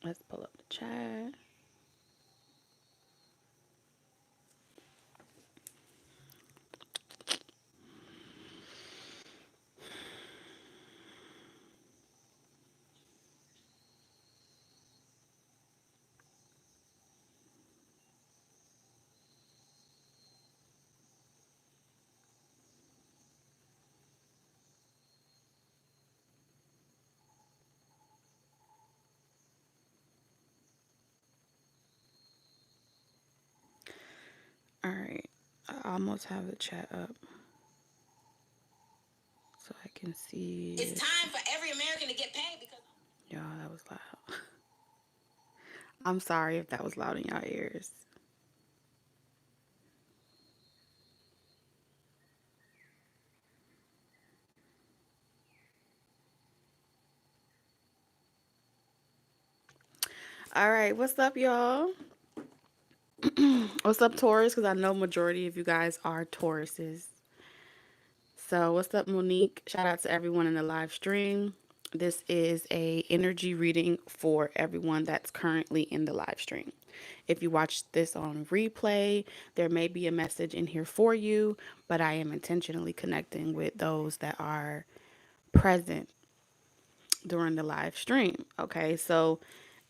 Let's pull up the chat. All right. I almost have the chat up so I can see. It's time for every American to get paid because. Y'all, that was loud. I'm sorry if that was loud in y'all ears. All right, what's up, y'all? What's up, Taurus? Because I know majority of you guys are Tauruses. So, what's up, Monique? Shout out to everyone in the live stream. This is a energy reading for everyone that's currently in the live stream. If you watch this on replay, there may be a message in here for you, but I am intentionally connecting with those that are present during the live stream. Okay, so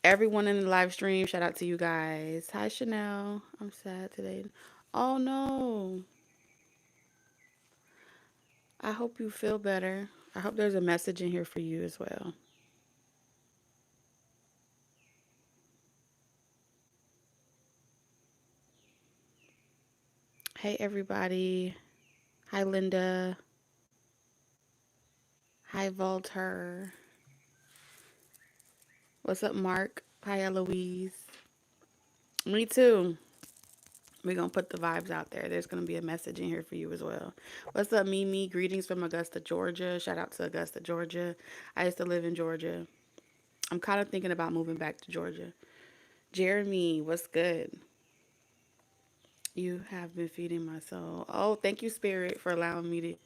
everyone in the live stream, shout out to you guys. Hi, Chanel. I'm sad today. Oh no. I hope you feel better. I hope there's a message in here for you as well. Hey, everybody. Hi, Linda. Hi, Volter. What's up, Mark? Hi, Eloise. Me too. We're going to put the vibes out there. There's going to be a message in here for you as well. What's up, Mimi? Greetings from Augusta, Georgia. Shout out to Augusta, Georgia. I used to live in Georgia. I'm kind of thinking about moving back to Georgia. Jeremy, what's good? You have been feeding my soul. Oh, thank you, Spirit, for allowing me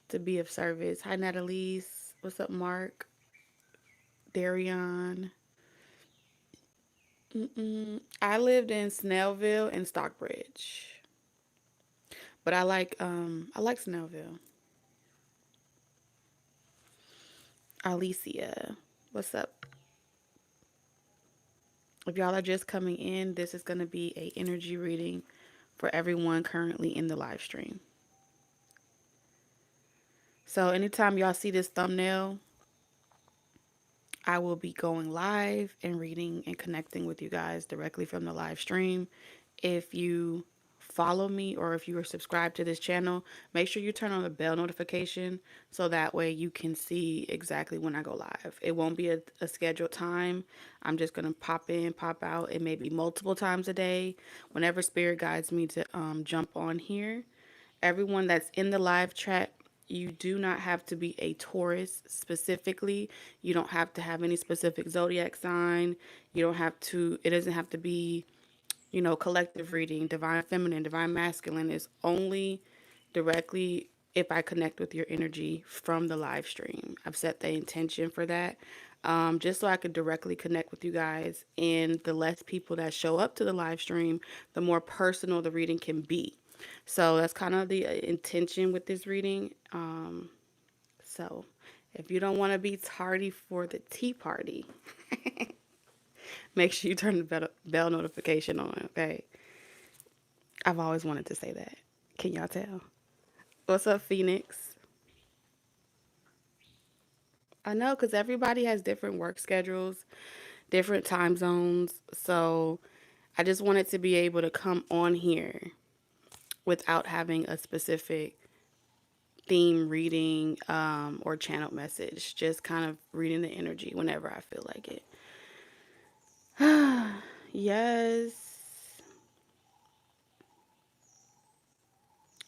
to be of service. Hi, Natalise. What's up, Mark? Darion. I lived in Snellville and Stockbridge, but I like Snellville. Alicia, what's up? If y'all are just coming in, this is going to be a energy reading for everyone currently in the live stream. So anytime y'all see this thumbnail, I will be going live and reading and connecting with you guys directly from the live stream. If you follow me or if you are subscribed to this channel, make sure you turn on the bell notification so that way you can see exactly when I go live. It won't be a scheduled time. I'm just going to pop in, pop out. It may be multiple times a day whenever spirit guides me to jump on here. Everyone that's in the live chat, you do not have to be a Taurus specifically. You don't have to have any specific zodiac sign. You don't have to, it doesn't have to be, collective reading, divine feminine, divine masculine is only directly if I connect with your energy from the live stream. I've set the intention for that. Just so I could directly connect with you guys. And the less people that show up to the live stream, the more personal the reading can be. So that's kind of the intention with this reading. So if you don't want to be tardy for the tea party, make sure you turn the bell notification on, okay? I've always wanted to say that. Can y'all tell? What's up, Phoenix? I know because everybody has different work schedules, different time zones. So I just wanted to be able to come on here without having a specific theme reading or channel message. Just kind of reading the energy whenever I feel like it. Yes.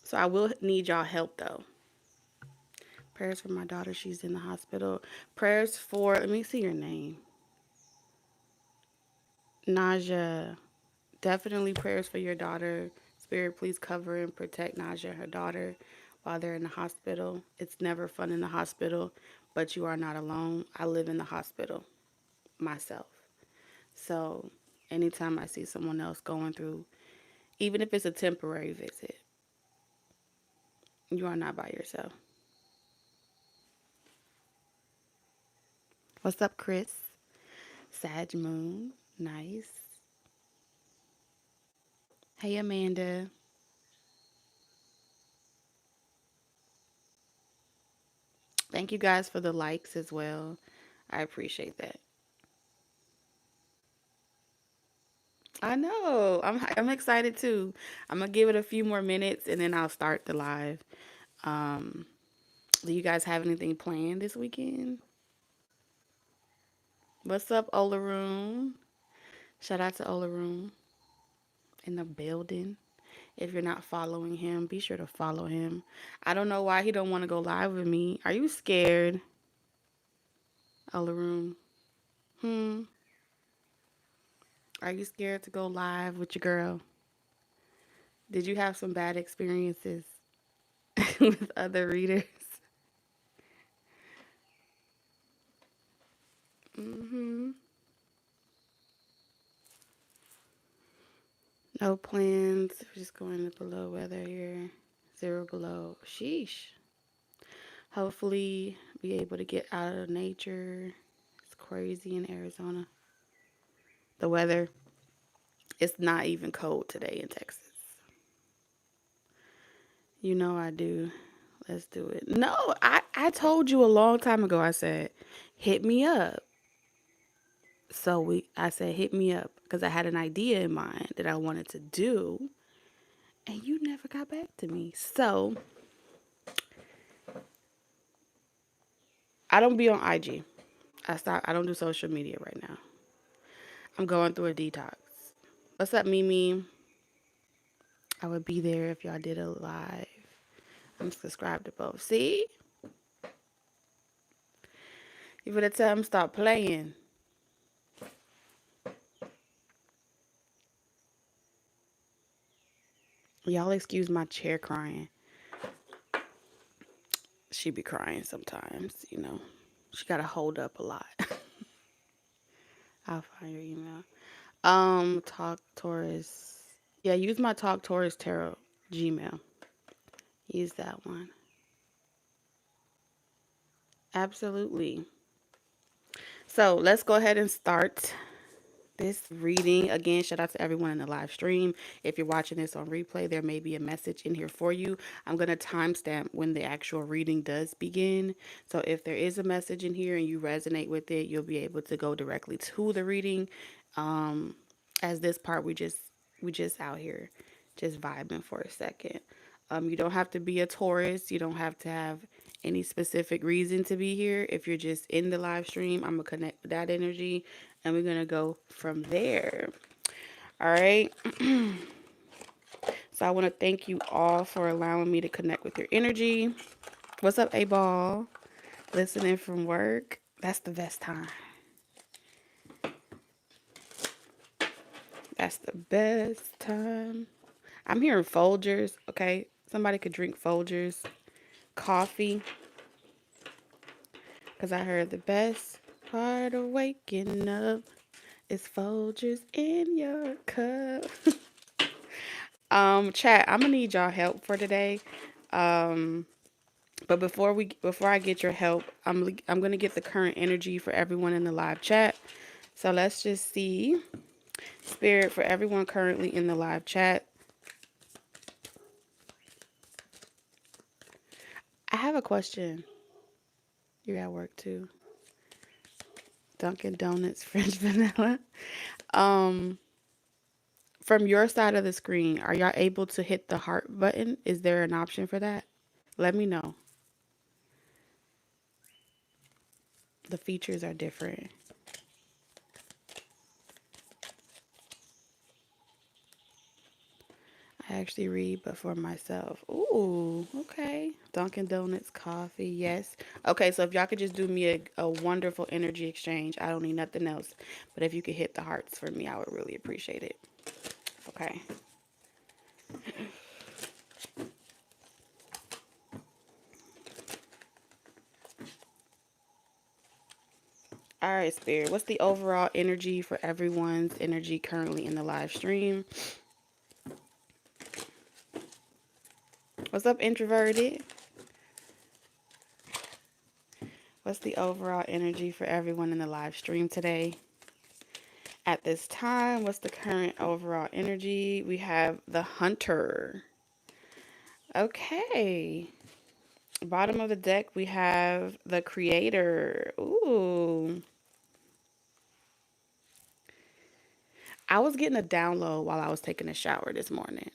So I will need y'all help though. Prayers for my daughter. She's in the hospital. Prayers for, let me see your name. Naja. Definitely prayers for your daughter. Spirit, please cover and protect Naja and her daughter while they're in the hospital. It's never fun in the hospital, but you are not alone. I live in the hospital myself. So anytime I see someone else going through, even if it's a temporary visit, you are not by yourself. What's up, Chris? Sag Moon. Nice. Hey, Amanda. Thank you guys for the likes as well. I appreciate that. I know. I'm excited too. I'm gonna give it a few more minutes and then I'll start the live. Um, do you guys have anything planned this weekend? What's up, Olaroon? Shout out to Olaroon in the building. If you're not following him, be sure to follow him. I don't know why he don't want to go live with me. Are you scared, Olaroon? Hmm. Are you scared to go live with your girl? Did you have some bad experiences with other readers? Mm-hmm. No plans. We're just going to below weather here. 0 below. Sheesh. Hopefully be able to get out of nature. It's crazy in Arizona. The weather. It's not even cold today in Texas. You know I do. Let's do it. No, I told you a long time ago. I said, hit me up. I said, hit me up because I had an idea in mind that I wanted to do, and you never got back to me. So I don't be on IG. I don't do social media right now. I'm going through a detox. What's up, Mimi? I would be there if y'all did a live. I'm subscribed to both. See? You better tell them stop playing. Y'all excuse my chair crying. She be crying sometimes, you know. She gotta hold up a lot. I'll find your email. Talk Taurus. Yeah, use my Talk Taurus Tarot Gmail. Use that one. Absolutely. So let's go ahead and start this reading. Again, shout out to everyone in the live stream. If you're watching this on replay, there may be a message in here for you. I'm going to timestamp when the actual reading does begin. So if there is a message in here and you resonate with it, you'll be able to go directly to the reading. As this part, we just out here just vibing for a second. You don't have to be a Taurus. You don't have to have any specific reason to be here. If you're just in the live stream, I'm going to connect with that energy and we're going to go from there. All right. So I want to thank you all for allowing me to connect with your energy. What's up, A-Ball? Listening from work. That's the best time. That's the best time. I'm hearing Folgers. Okay. Somebody could drink Folgers. Coffee. Because I heard the best part of waking up is Folgers in your cup. Chat, I'm gonna need y'all help for today. But before I get your help, I'm gonna get the current energy for everyone in the live chat. So let's just see. Spirit for everyone currently in the live chat. I have a question. You're at work too. Dunkin' Donuts, French vanilla. Um, from your side of the screen, are y'all able to hit the heart button? Is there an option for that? Let me know. The features are different. I actually read, but for myself. Ooh, okay. Dunkin' Donuts, coffee, yes. Okay, so if y'all could just do me a wonderful energy exchange, I don't need nothing else. But if you could hit the hearts for me, I would really appreciate it. Okay. All right, Spirit. What's the overall energy for everyone's energy currently in the live stream? What's up, introverted? What's the overall energy for everyone in the live stream today? At this time, what's the current overall energy? We have the Hunter. Okay. Bottom of the deck, we have the Creator. Ooh. I was getting a download while I was taking a shower this morning.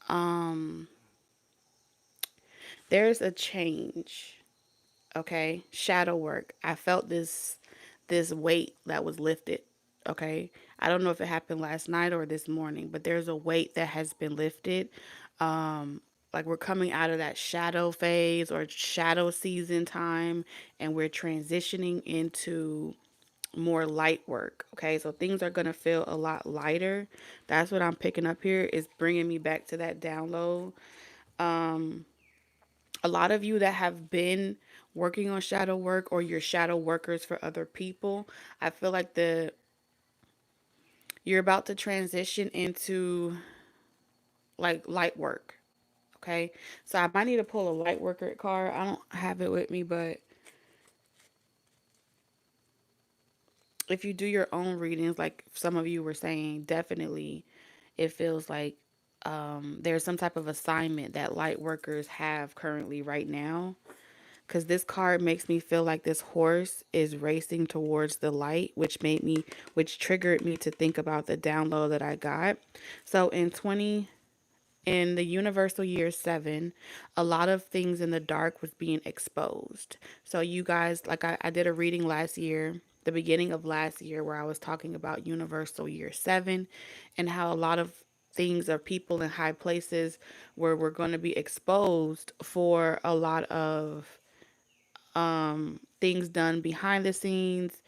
Um, there's a change, okay? Shadow work. I felt this weight that was lifted, okay? I don't know if it happened last night or this morning, but there's a weight that has been lifted. Like we're coming out of that shadow phase or shadow season time, and we're transitioning into more light work. Okay, so things are going to feel a lot lighter. That's what I'm picking up here, is bringing me back to that download. A lot of you that have been working on shadow work, or you're shadow workers for other people, I feel like you're about to transition into like light work. Okay, so I might need to pull a light worker card. I don't have it with me, but if you do your own readings, like some of you were saying, definitely it feels like there's some type of assignment that light workers have currently right now. Because this card makes me feel like this horse is racing towards the light, which triggered me to think about the download that I got. So in the universal year 7, a lot of things in the dark was being exposed. So you guys, like I did a reading last year, the beginning of last year, where I was talking about universal year 7 and how a lot of things or people in high places where we're going to be exposed for a lot of things done behind the scenes,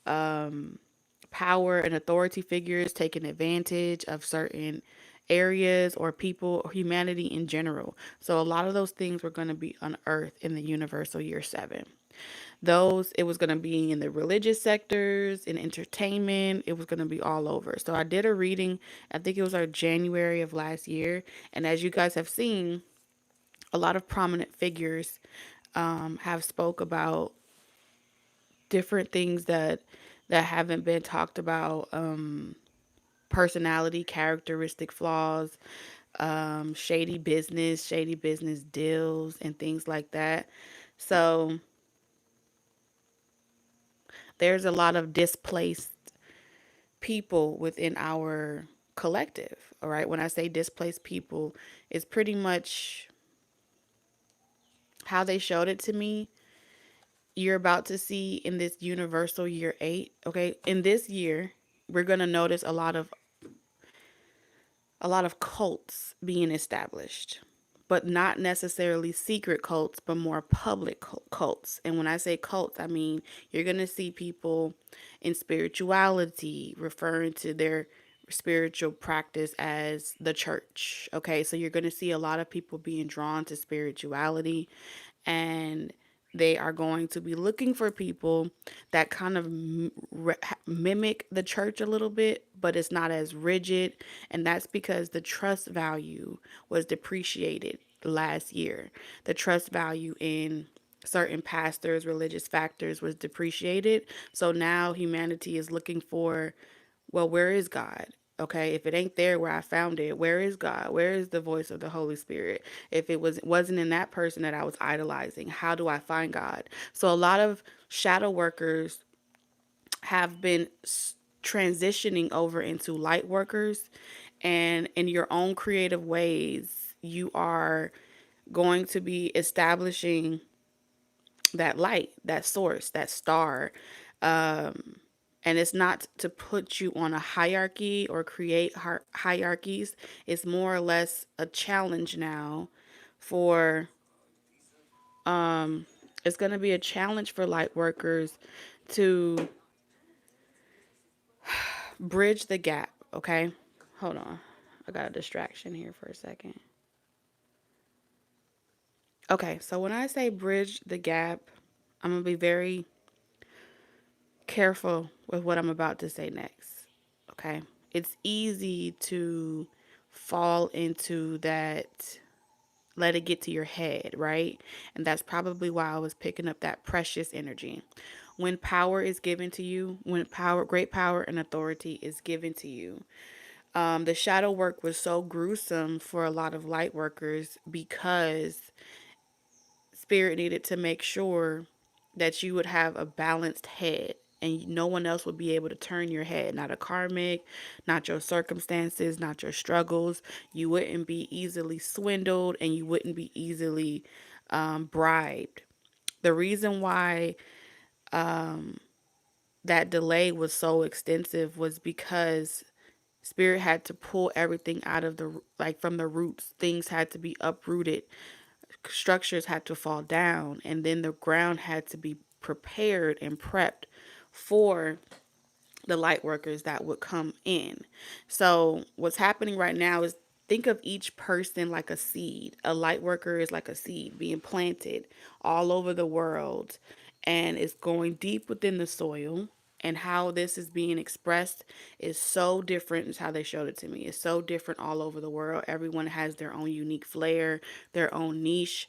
power and authority figures taking advantage of certain areas or people or humanity in general. So a lot of those things were going to be unearthed in the universal year 7. Those, it was going to be in the religious sectors, in entertainment, it was going to be all over. So I did a reading, I think it was our January of last year, and as you guys have seen, a lot of prominent figures have spoke about different things that haven't been talked about, personality characteristic flaws, shady business deals and things like that. So there's a lot of displaced people within our collective. All right, when I say displaced people, it's pretty much how they showed it to me. You're about to see in this universal year 8, okay? In this year, we're going to notice a lot of cults being established, but not necessarily secret cults, but more public cults. And when I say cults, I mean you're going to see people in spirituality referring to their spiritual practice as the church. Okay, so you're going to see a lot of people being drawn to spirituality, and they are going to be looking for people that kind of mimic the church a little bit, but it's not as rigid. And that's because the trust value was depreciated last year. The trust value in certain pastors, religious factors was depreciated. So now humanity is looking for, well, where is God? Okay, if it ain't there where I found it, where is God? Where is the voice of the Holy Spirit? If it wasn't in that person that I was idolizing, how do I find God? So a lot of shadow workers have been transitioning over into light workers, and in your own creative ways, you are going to be establishing that light, that source, that star. And it's not to put you on a hierarchy or create hierarchies. It's more or less a challenge now for, it's going to be a challenge for light workers to bridge the gap, okay? Hold on. I got a distraction here for a second. Okay, so when I say bridge the gap, I'm going to be very careful with what I'm about to say next. Okay? It's easy to fall into that, let it get to your head, right? And that's probably why I was picking up that precious energy. When power is given to you, when power, great power and authority is given to you, the shadow work was so gruesome for a lot of light workers because Spirit needed to make sure that you would have a balanced head and no one else would be able to turn your head. Not a karmic, not your circumstances, not your struggles. You wouldn't be easily swindled and you wouldn't be easily bribed. The reason why that delay was so extensive was because Spirit had to pull everything out of the, like, from the roots. Things had to be uprooted, structures had to fall down, and then the ground had to be prepared and prepped for the light workers that would come in. So, what's happening right now is, think of each person like a seed. A light worker is like a seed being planted all over the world, and it's going deep within the soil. And how this is being expressed is so different, is how they showed it to me. It's so different all over the world. Everyone has their own unique flair, their own niche.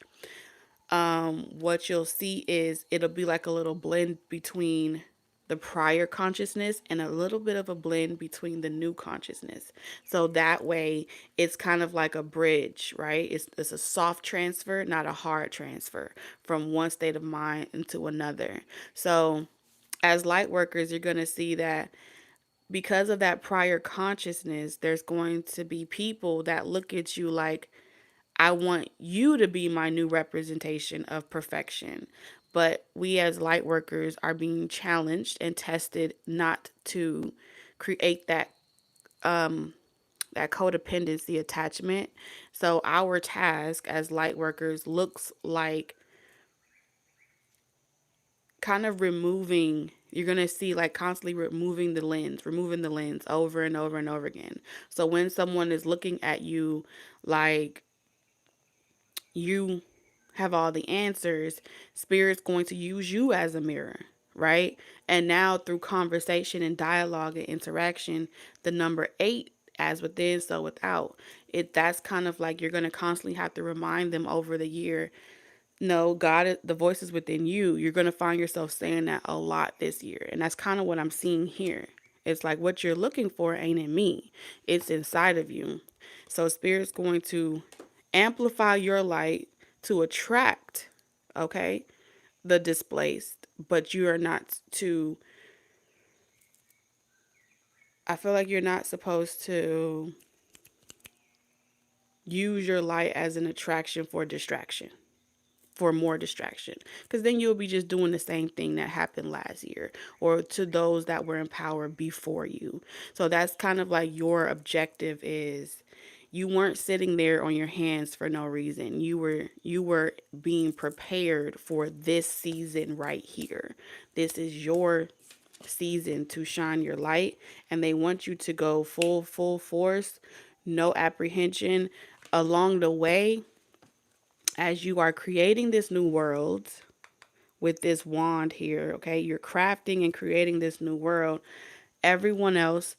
What you'll see is it'll be like a little blend between the prior consciousness and a little bit of a blend between the new consciousness. So that way it's kind of like a bridge, right? It's a soft transfer, not a hard transfer from one state of mind into another. So as light workers, you're going to see that because of that prior consciousness, there's going to be people that look at you like, I want you to be my new representation of perfection. But we as light workers are being challenged and tested not to create that codependency attachment. So our task as light workers looks like kind of removing, you're going to see like constantly removing the lens over and over and over again. So when someone is looking at you like you have all the answers, Spirit's going to use you as a mirror, right? And now through conversation and dialogue and interaction, the number 8, as within, so without. That's kind of like you're going to constantly have to remind them over the year, no, God, the voice is within you. You're going to find yourself saying that a lot this year. And that's kind of what I'm seeing here. It's like what you're looking for ain't in me, it's inside of you. So, Spirit's going to amplify your light to attract, okay, the displaced. But you are not to, I feel like you're not supposed to use your light as an attraction for distraction, for more distraction, because then you'll be just doing the same thing that happened last year or to those that were in power before you. So that's kind of like your objective is, you weren't sitting there on your hands for no reason. You were being prepared for this season right here. This is your season to shine your light, and they want you to go full force, no apprehension along the way. As you are creating this new world with this wand here, okay, you're crafting and creating this new world. Everyone else,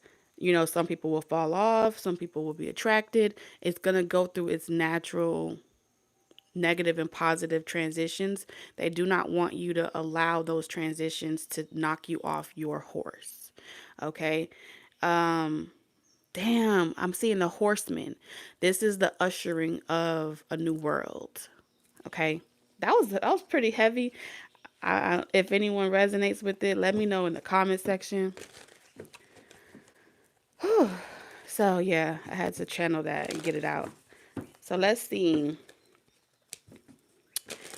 some people will fall off, some people will be attracted. It's going to go through its natural negative and positive transitions. They do not want you to allow those transitions to knock you off your horse. Okay? Damn, I'm seeing the horseman. This is the ushering of a new world. Okay? That was pretty heavy. If anyone resonates with it, let me know in the comment section. So yeah, I had to channel that and get it out. So let's see.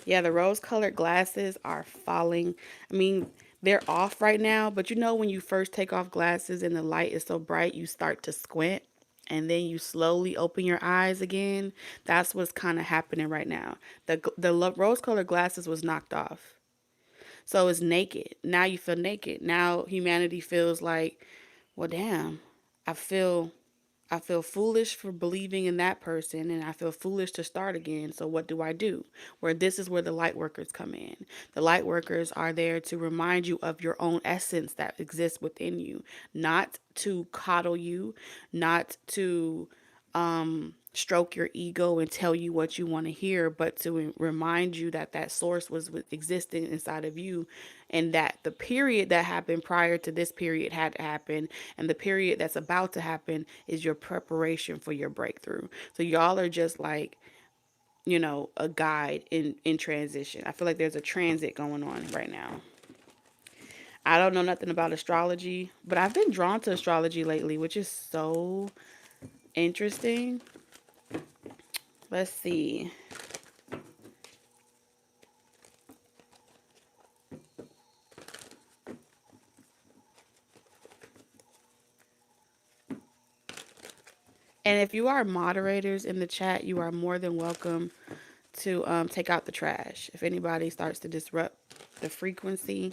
Yeah, the rose-colored glasses are falling. I mean, they're off right now, but when you first take off glasses and the light is so bright, you start to squint and then you slowly open your eyes again. That's what's kind of happening right now. The rose-colored glasses was knocked off. So it's naked. Now you feel naked. Now humanity feels like, well, damn, I feel I feel foolish for believing in that person, and I feel foolish to start again. So what do I do? Where this is where the light workers come in. The light workers are there to remind you of your own essence that exists within you, not to coddle you, not to stroke your ego and tell you what you want to hear, but to remind you that that source was existing inside of you, and that the period that happened prior to this period had to happen, and the period that's about to happen is your preparation for your breakthrough. So y'all are just like, a guide in transition. I feel like there's a transit going on right now. I don't know nothing about astrology, but I've been drawn to astrology lately, which is so interesting. Let's see. And if you are moderators in the chat, you are more than welcome to take out the trash. If anybody starts to disrupt the frequency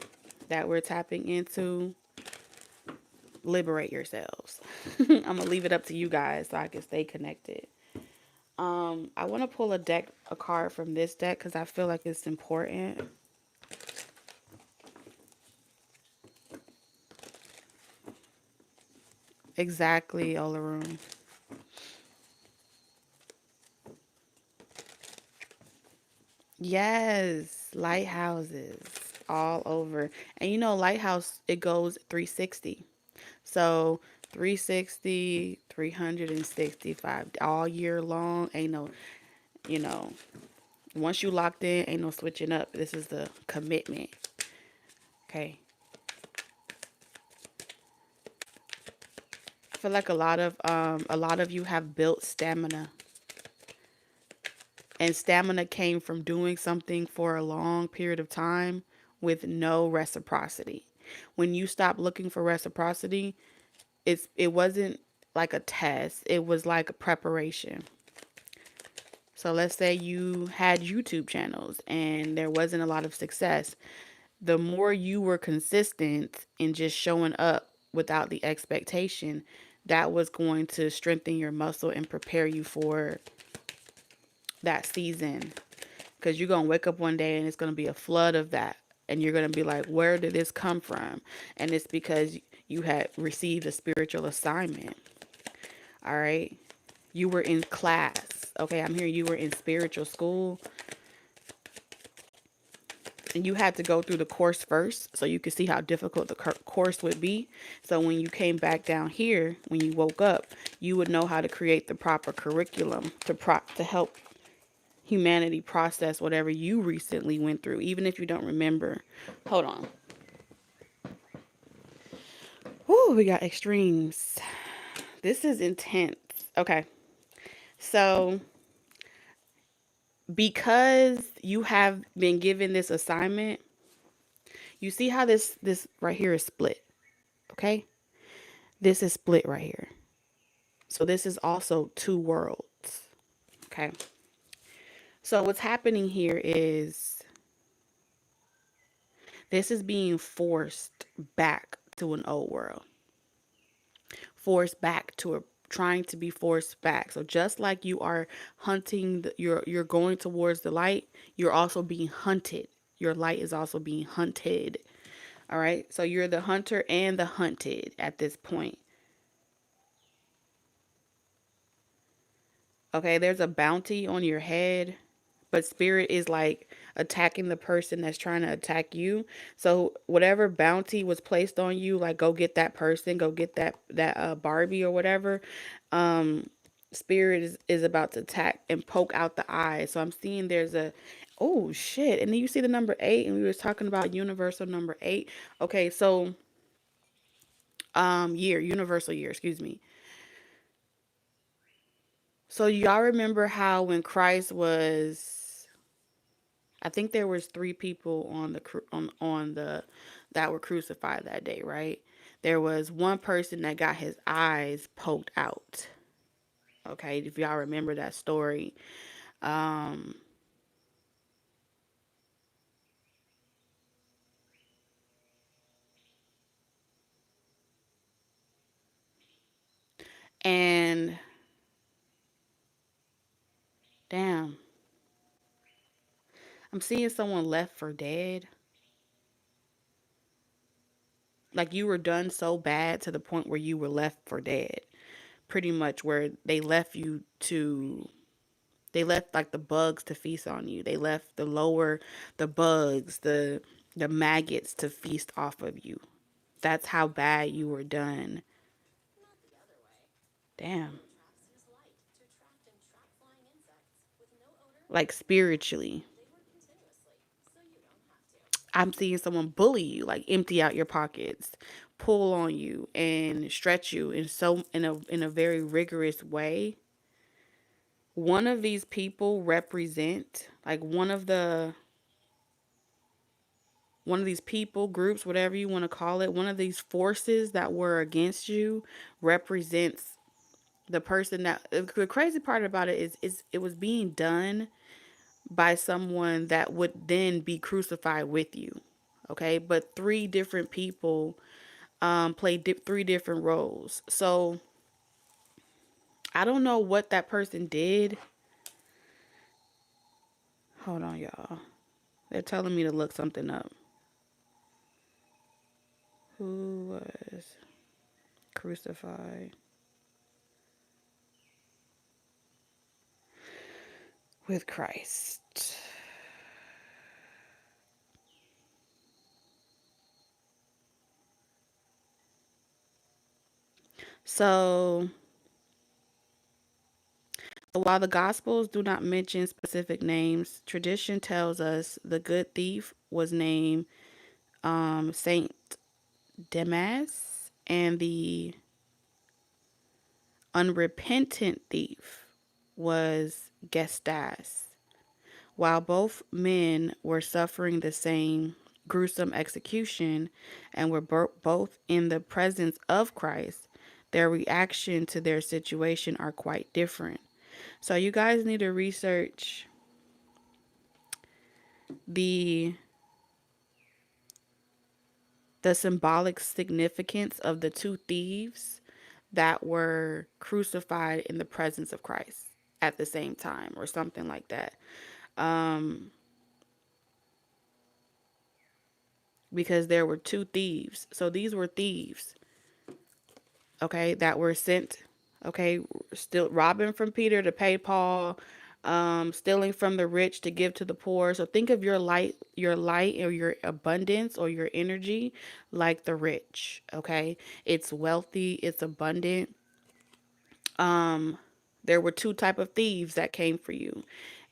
that we're tapping into, liberate yourselves. I'm going to leave it up to you guys so I can stay connected. I want to pull a card from this deck because I feel like it's important. Exactly, Olaroon. Yes, lighthouses all over. And lighthouse, it goes 360. So 360, 365 all year long. Ain't no, you know, once you locked in, ain't no switching up. This is the commitment. Okay. I feel like a lot of you have built stamina. And stamina came from doing something for a long period of time with no reciprocity. When you stop looking for reciprocity, it wasn't like a test. It was like a preparation. So let's say you had YouTube channels and there wasn't a lot of success. The more you were consistent in just showing up without the expectation, that was going to strengthen your muscle and prepare you for that season. Because you're going to wake up one day and it's going to be a flood of that. And you're going to be like, where did this come from? And it's because you had received a spiritual assignment. All right. You were in class. Okay. I'm hearing you were in spiritual school. And you had to go through the course first so you could see how difficult the course would be. So when you came back down here, when you woke up, you would know how to create the proper curriculum to help humanity process whatever you recently went through, even if you don't remember. Hold on. Ooh, we got extremes. This is intense. Okay. So because you have been given this assignment, you see how this right here is split. Okay? This is split right here. So this is also two worlds. Okay? So what's happening here is this is being forced back to an old world. Forced back to a trying to be forced back. So just like you are hunting you're going towards the light, you're also being hunted. Your light is also being hunted. All right? So you're the hunter and the hunted at this point. Okay, there's a bounty on your head, but spirit is like attacking the person that's trying to attack you. So whatever bounty was placed on you, like go get that person, go get that Barbie or whatever. Um, spirit is about to attack and poke out the eye. So I'm seeing there's a oh shit, and then you see the number 8, and we was talking about universal number 8. Okay, so universal year, excuse me. So y'all remember how when Christ was, I think there was 3 people on the that were crucified that day, right? There was one person that got his eyes poked out. Okay, if y'all remember that story. Um, And damn, I'm seeing someone left for dead. Like you were done so bad to the point where you were left for dead. Pretty much where they left like the bugs to feast on you. They left the bugs, the maggots to feast off of you. That's how bad you were done. Damn. Like spiritually. I'm seeing someone bully you, like empty out your pockets, pull on you and stretch you in a very rigorous way. One of these people represent like one of these people groups, whatever you want to call it, one of these forces that were against you represents the person that the crazy part about it is it was being done by someone that would then be crucified with you. Okay, but three different people played three different roles. So I don't know what that person did. Hold on, y'all. They're telling me to look something up. Who was crucified with Christ? So while the Gospels do not mention specific names, tradition tells us the good thief was named Saint Demas, and the unrepentant thief was Gestas. While both men were suffering the same gruesome execution and were both in the presence of Christ, their reaction to their situation are quite different. So you guys need to research the the symbolic significance of the two thieves that were crucified in the presence of Christ at the same time or something like that. Um, because there were two thieves. So these were thieves, okay, that were sent, okay, still robbing from Peter to pay Paul, stealing from the rich to give to the poor. So think of your light or your abundance or your energy like the rich, okay? It's wealthy, it's abundant. There were two type of thieves that came for you.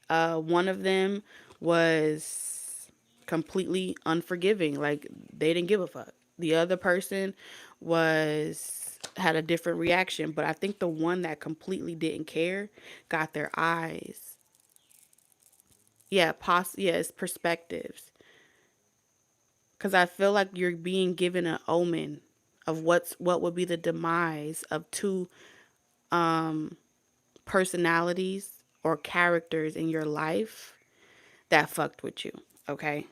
One of them was completely unforgiving, like they didn't give a fuck. The other person was had a different reaction, but I think the one that completely didn't care got their eyes. Yeah, it's perspectives. Cuz I feel like you're being given an omen of what would be the demise of two personalities or characters in your life that fucked with you, okay?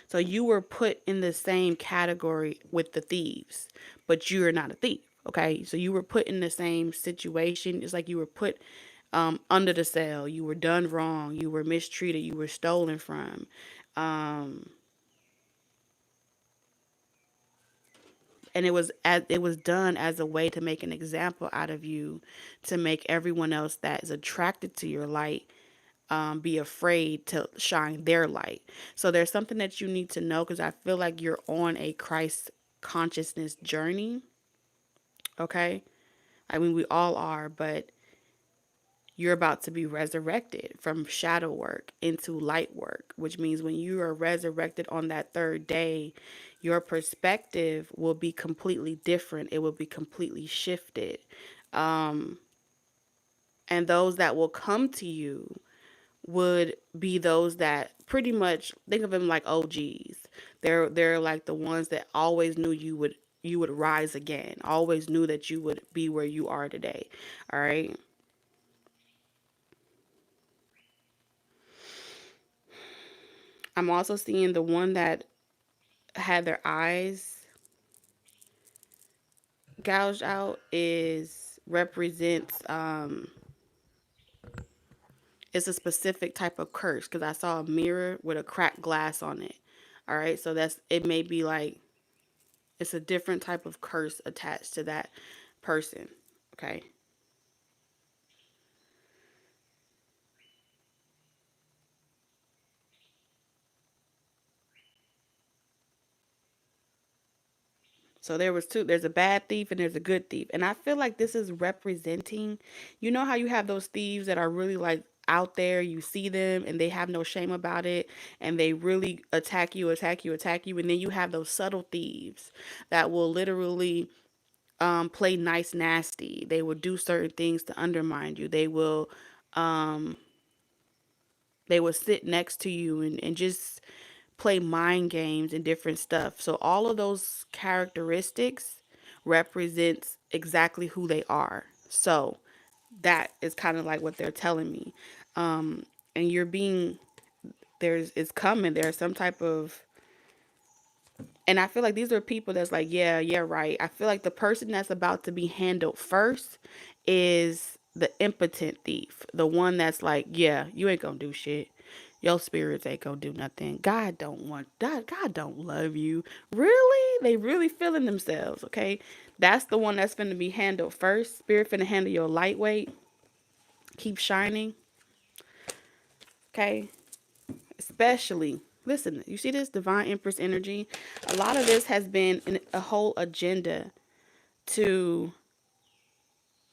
So you were put in the same category with the thieves, but you're not a thief. Okay. So you were put in the same situation. It's like you were put under the cell. You were done wrong. You were mistreated. You were stolen from. Um, and it was done as a way to make an example out of you, to make everyone else that is attracted to your light be afraid to shine their light. So there's something that you need to know because I feel like you're on a Christ consciousness journey. Okay. I mean, we all are, but you're about to be resurrected from shadow work into light work, which means when you are resurrected on that third day, your perspective will be completely different. It will be completely shifted. And those that will come to you would be those that pretty much think of them like OGs. They're like the ones that always knew you would rise again. Always knew that you would be where you are today. All right. I'm also seeing the one that had their eyes gouged out is represents it's a specific type of curse because I saw a mirror with a cracked glass on it. All right, so that's it may be like it's a different type of curse attached to that person. Okay. So there was two. There's a bad thief and there's a good thief. And I feel like this is representing, you know how you have those thieves that are really like out there, you see them and they have no shame about it and they really attack you, attack you, attack you. And then you have those subtle thieves that will literally play nice nasty. They will do certain things to undermine you. Um they will sit next to you and just play mind games and different stuff. So all of those characteristics represents exactly who they are. So that is kind of like what they're telling me. Um, and you're being there's it's coming. There's some type of and I feel like these are people that's like, yeah, yeah, right. I feel like the person that's about to be handled first is the impotent thief. The one that's like, yeah, you ain't gonna do shit. Your spirits ain't gonna do nothing. God don't want God. God don't love you. Really? They really feeling themselves. Okay, that's the one that's finna be handled first. Spirit finna handle your lightweight. Keep shining. Okay, especially listen. You see this divine empress energy. A lot of this has been a whole agenda to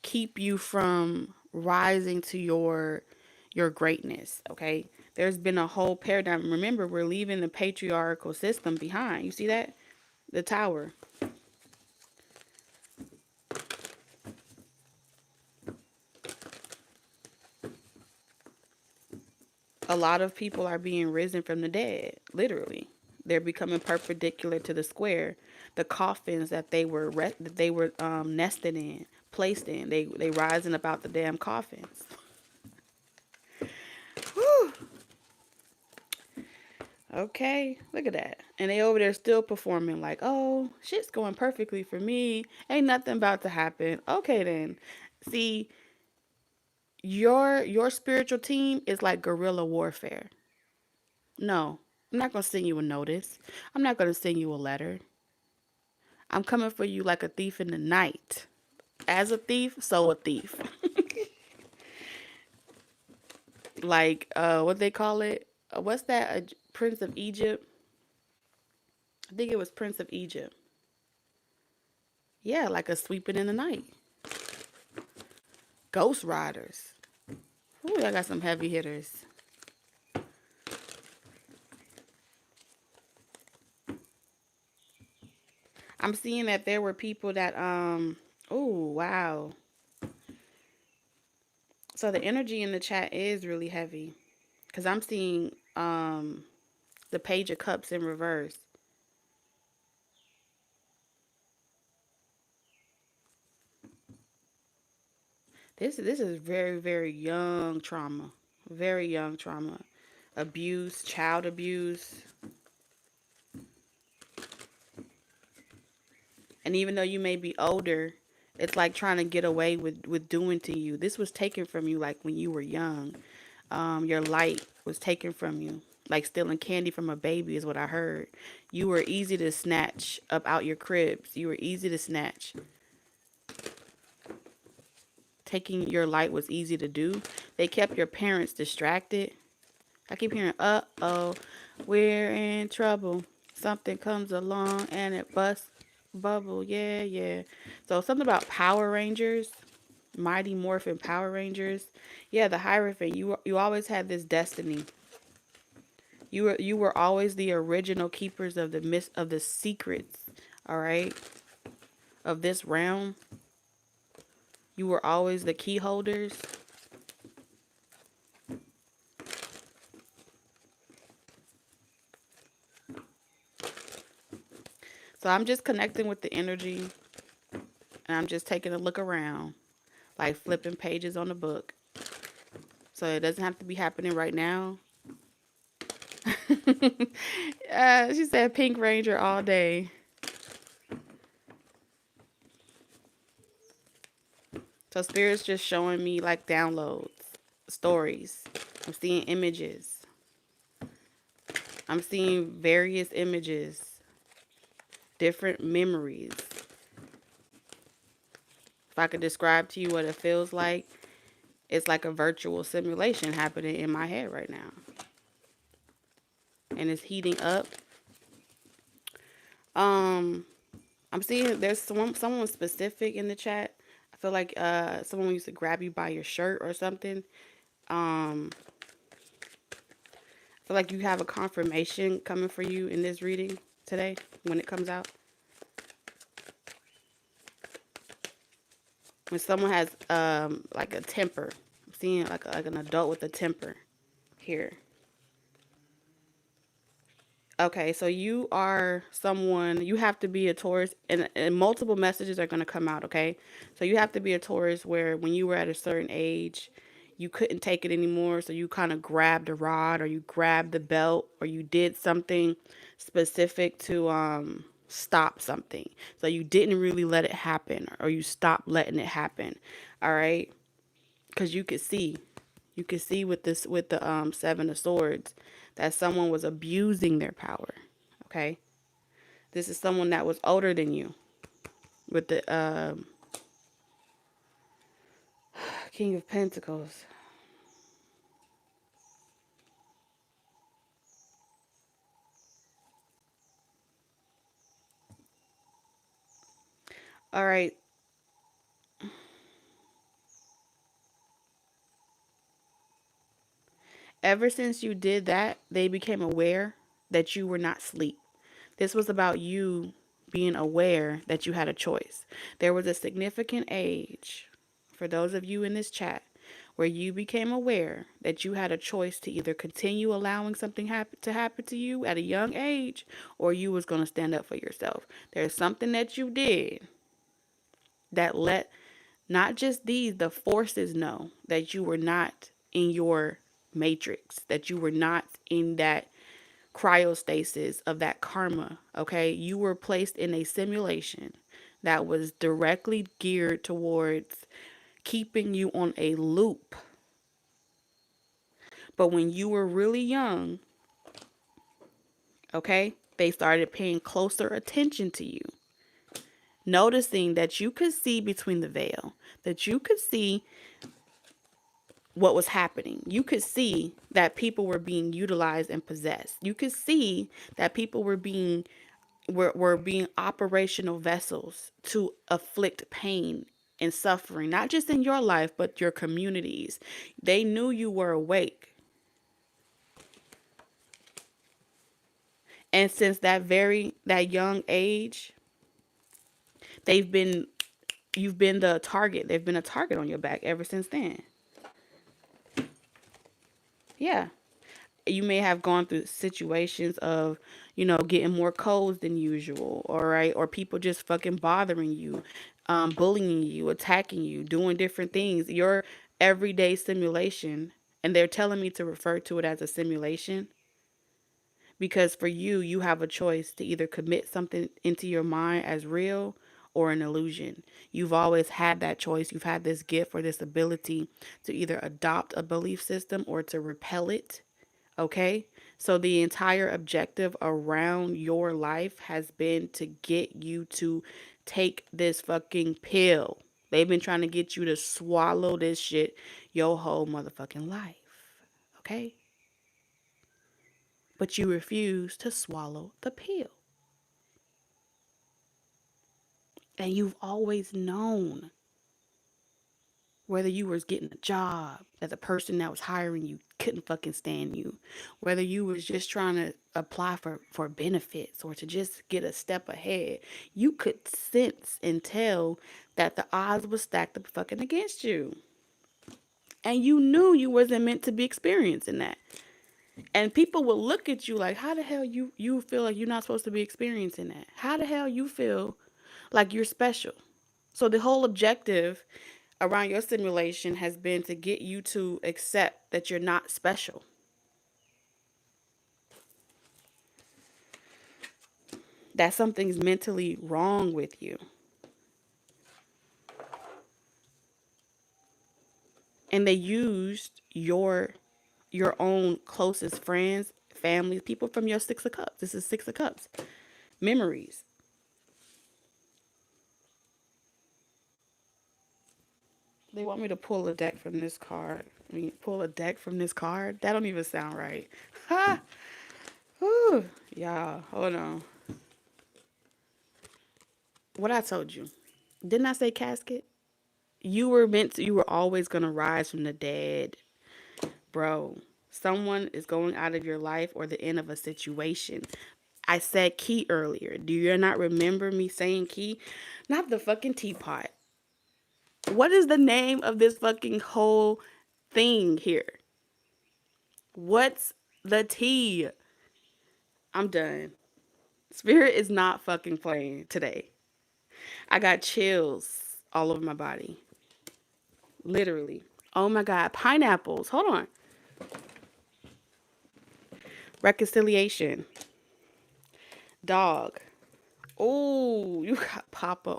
keep you from rising to your greatness. Okay, there's been a whole paradigm. Remember, we're leaving the patriarchal system behind. You see that? The tower. A lot of people are being risen from the dead, literally. They're becoming perpendicular to the square. The coffins that they were nested in, placed in, they rising about the damn coffins. Whew. Okay, look at that. And they over there still performing like, oh, shit's going perfectly for me. Ain't nothing about to happen. Okay then. See, your spiritual team is like guerrilla warfare. No, I'm not gonna send you a notice. I'm not gonna send you a letter. I'm coming for you like a thief in the night. As a thief, so a thief. Like what they call it? What's that? Prince of Egypt? I think it was Prince of Egypt. Yeah, like a sweeping in the night. Ghost Riders. Ooh, I got some heavy hitters. I'm seeing that there were people that oh wow. So the energy in the chat is really heavy cuz I'm seeing the page of cups in reverse. This is very young trauma. Very young trauma. Abuse, child abuse. And even though you may be older, it's like trying to get away with doing to you. This was taken from you like when you were young. Your light was taken from you. Like stealing candy from a baby is what I heard. You were easy to snatch up out your cribs. You were easy to snatch. Taking your light was easy to do. They kept your parents distracted. I keep hearing, uh-oh, we're in trouble. Something comes along and it busts bubble. Yeah, yeah. So something about Power Rangers, Mighty Morphin Power Rangers. Yeah, the Hierophant. You always had this destiny. You were always the original keepers of the secrets, all right, of this realm. You were always the key holders. So I'm just connecting with the energy and I'm just taking a look around, like flipping pages on the book. So it doesn't have to be happening right now. She said Pink Ranger all day. So spirit's just showing me like downloads, stories. I'm seeing images. I'm seeing various images, different memories. If I could describe to you what it feels like, it's like a virtual simulation happening in my head right now. And it's heating up. Um, I'm seeing there's someone specific in the chat. I feel like someone used to grab you by your shirt or something. Um, I feel like you have a confirmation coming for you in this reading today when it comes out. When someone has like a temper, I'm seeing like an adult with a temper here. Okay, so you are someone, you have to be a Taurus, and multiple messages are going to come out, okay? So you have to be a Taurus where when you were at a certain age, you couldn't take it anymore, so you kind of grabbed a rod or you grabbed the belt or you did something specific to stop something. So you didn't really let it happen or you stopped letting it happen. All right? Cuz you could see with this with the 7 of swords that someone was abusing their power. Okay? This is someone that was older than you with the King of Pentacles. All right. Ever since you did that, they became aware that you were not asleep. This was about you being aware that you had a choice. There was a significant age, for those of you in this chat, where you became aware that you had a choice to either continue allowing something to happen to you at a young age, or you was going to stand up for yourself. There's something that you did that let not just the forces know that you were not in your matrix, that you were not in that cryostasis of that karma, okay? You were placed in a simulation that was directly geared towards keeping you on a loop. But when you were really young, okay, they started paying closer attention to you, noticing that you could see between the veil, that you could see what was happening. You could see that people were being utilized and possessed. You could see that people were being operational vessels to afflict pain and suffering, not just in your life, but your communities. They knew you were awake. And since that young age, they've been you've been the target. They've been a target on your back ever since then. Yeah. You may have gone through situations of, getting more codes than usual, all right, or people just fucking bothering you, bullying you, attacking you, doing different things. Your everyday simulation, and they're telling me to refer to it as a simulation because for you, you have a choice to either commit something into your mind as real or an illusion. You've always had that choice. You've had this gift or this ability to either adopt a belief system or to repel it. Okay? So the entire objective around your life has been to get you to take this fucking pill. They've been trying to get you to swallow this shit your whole motherfucking life. Okay? But you refuse to swallow the pill. And you've always known, whether you was getting a job, that the person that was hiring you couldn't fucking stand you, whether you was just trying to apply for benefits or to just get a step ahead, you could sense and tell that the odds was stacked up fucking against you. And you knew you wasn't meant to be experiencing that. And people will look at you like, how the hell you feel like you're not supposed to be experiencing that? How the hell you feel like you're special? So the whole objective around your simulation has been to get you to accept that you're not special. that something's mentally wrong with you. And they used your own closest friends, family, people from your six of cups. This is six of cups. Memories. They want me to pull a deck from this card. I mean, pull a deck from this card? That don't even sound right. Ha! Whew. Y'all, hold on. What I told you. Didn't I say casket? You were always gonna rise from the dead. Bro, someone is going out of your life or the end of a situation. I said key earlier. Do you not remember me saying key? Not the fucking teapot. What is the name of this fucking whole thing here? What's the tea? I'm done. Spirit is not fucking playing today. I got chills all over my body. Literally. Oh my God. Pineapples. Hold on. Reconciliation. Dog. Oh, you got Papa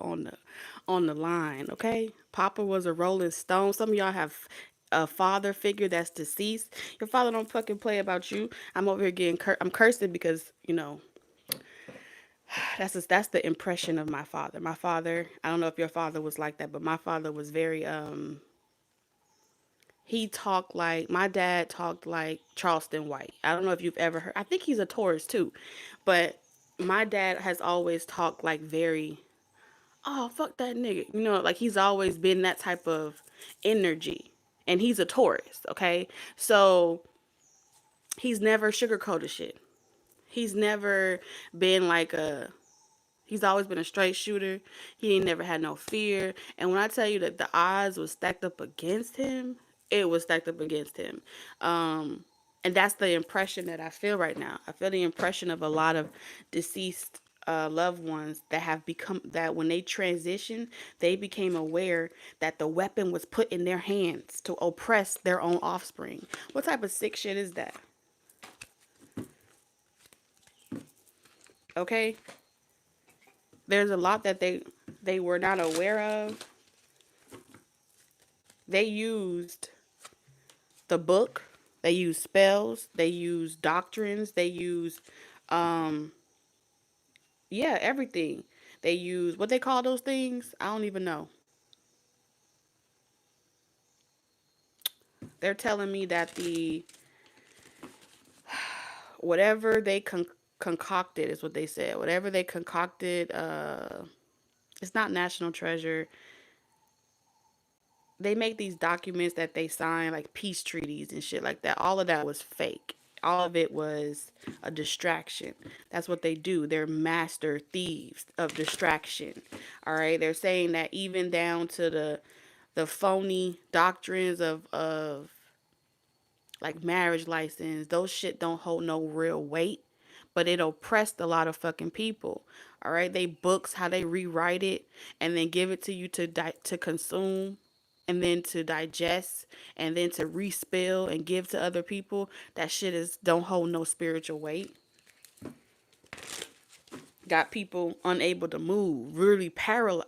on the line, okay? Papa was a Rolling Stone. Some of y'all have a father figure that's deceased. Your father don't fucking play about you. I'm over here getting I'm cursing because, that's the impression of my father. My father, I don't know if your father was like that, but my father was very he talked like my dad talked like Charleston White. I don't know if you've ever heard. I think he's a Taurus too. But my dad has always talked like very, oh, fuck that nigga. Like he's always been that type of energy. And he's a Taurus, okay? So he's never sugarcoated shit. He's never been like a He's always been a straight shooter. He ain't never had no fear. And when I tell you that the odds was stacked up against him, it was stacked up against him. Um, and that's the impression that I feel right now. I feel the impression of a lot of deceased loved ones that have become that when they transitioned, they became aware that the weapon was put in their hands to oppress their own offspring. What type of sick shit is that? Okay? There's a lot that they were not aware of. They used the book, they used spells, they used doctrines, they used um yeah, everything. They use what they call those things? I don't even know. They're telling me that the whatever they concocted is what they said. Whatever they concocted, it's not national treasure. They make these documents that they sign like peace treaties and shit like that. All of that was fake. All of it was a distraction. That's what they do. They're master thieves of distraction. All right. They're saying that even down to the phony doctrines of like marriage license, those shit don't hold no real weight, but it oppressed a lot of fucking people. All right, they books how they rewrite it and then give it to you to consume and then to digest and then to respill and give to other people. That shit is don't hold no spiritual weight. Got people unable to move, really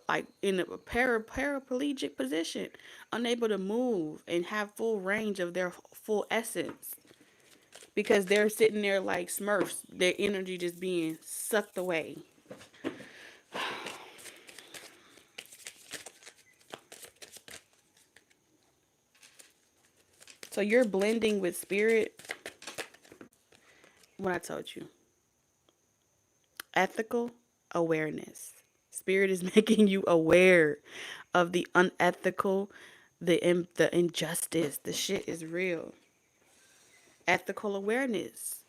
like in a paraplegic position, unable to move and have full range of their full essence because they're sitting there like Smurfs, their energy just being sucked away. So you're blending with spirit. What I told you, ethical awareness. Spirit is making you aware of the unethical, the injustice. The shit is real. Ethical awareness.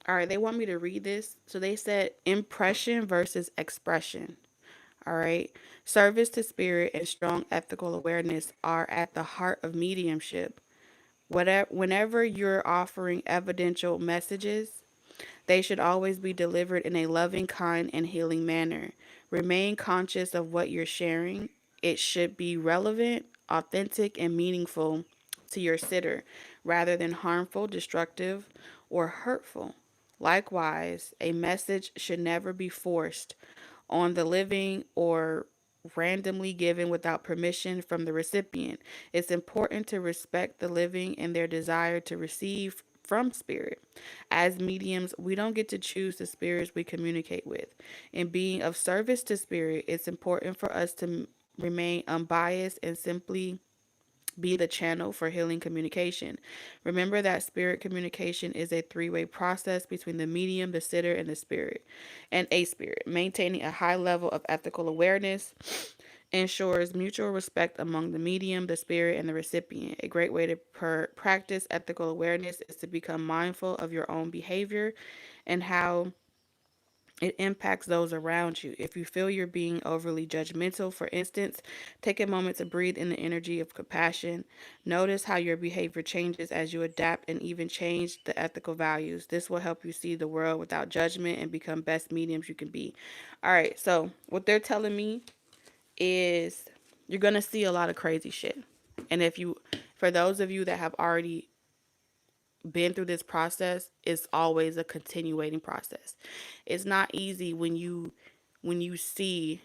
All right, they want me to read this. So they said impression versus expression. All right. Service to spirit and strong ethical awareness are at the heart of mediumship. Whenever you're offering evidential messages, they should always be delivered in a loving, kind, and healing manner. Remain conscious of what you're sharing. It should be relevant, authentic, and meaningful to your sitter. rather than harmful, destructive, or hurtful. Likewise, a message should never be forced on the living or randomly given without permission from the recipient. It's important to respect the living and their desire to receive from spirit. As mediums, we don't get to choose the spirits we communicate with. In being of service to spirit, it's important for us to remain unbiased and simply be the channel for healing communication. Remember that spirit communication is a three-way process between the medium, the sitter, and the spirit, and a spirit. Maintaining a high level of ethical awareness ensures mutual respect among the medium, the spirit, and the recipient. A great way to practice ethical awareness is to become mindful of your own behavior and how it impacts those around you. If you feel you're being overly judgmental, for instance, take a moment to breathe in the energy of compassion. Notice how your behavior changes as you adapt and even change the ethical values. This will help you see the world without judgment and become best mediums you can be. All right, so what they're telling me is you're going to see a lot of crazy shit. And for those of you that have already been through this process, it's always a continuating process. It's not easy when you see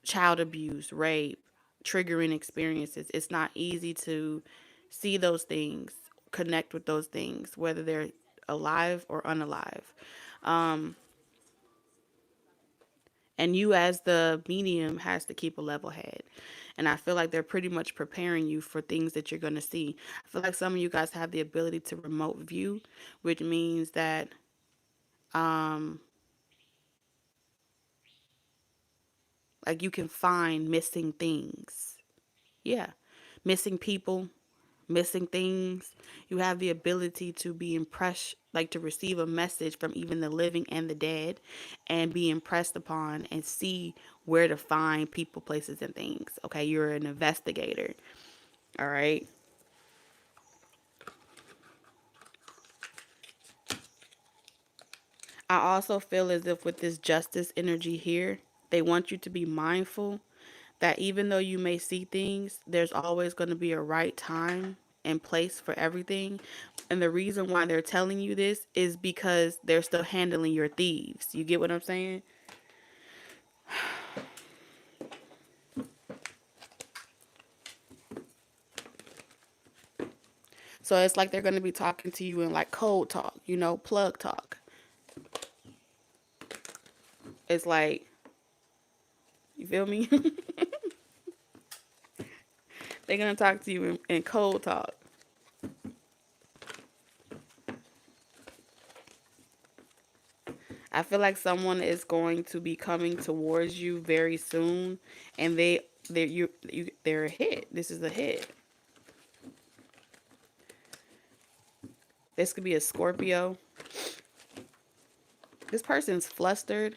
child abuse, rape, triggering experiences. It's not easy to see those things, connect with those things, whether they're alive or unalive. Um, and you as the medium has to keep a level head. And I feel like they're pretty much preparing you for things that you're going to see. I feel like some of you guys have the ability to remote view, which means that um like you can find missing things. Yeah. Missing people, missing things. You have the ability to be impressed, like to receive a message from even the living and the dead and be impressed upon and see where to find people, places, and things. Okay. You're an investigator. All right. I also feel as if with this justice energy here, they want you to be mindful that even though you may see things, there's always going to be a right time and place for everything. And the reason why they're telling you this is because they're still handling your thieves. You get what I'm saying? So it's like they're going to be talking to you in like cold talk, plug talk. It's like, you feel me? They're going to talk to you in cold talk. I feel like someone is going to be coming towards you very soon, and they're a hit. This is a hit. This could be a Scorpio. This person's flustered,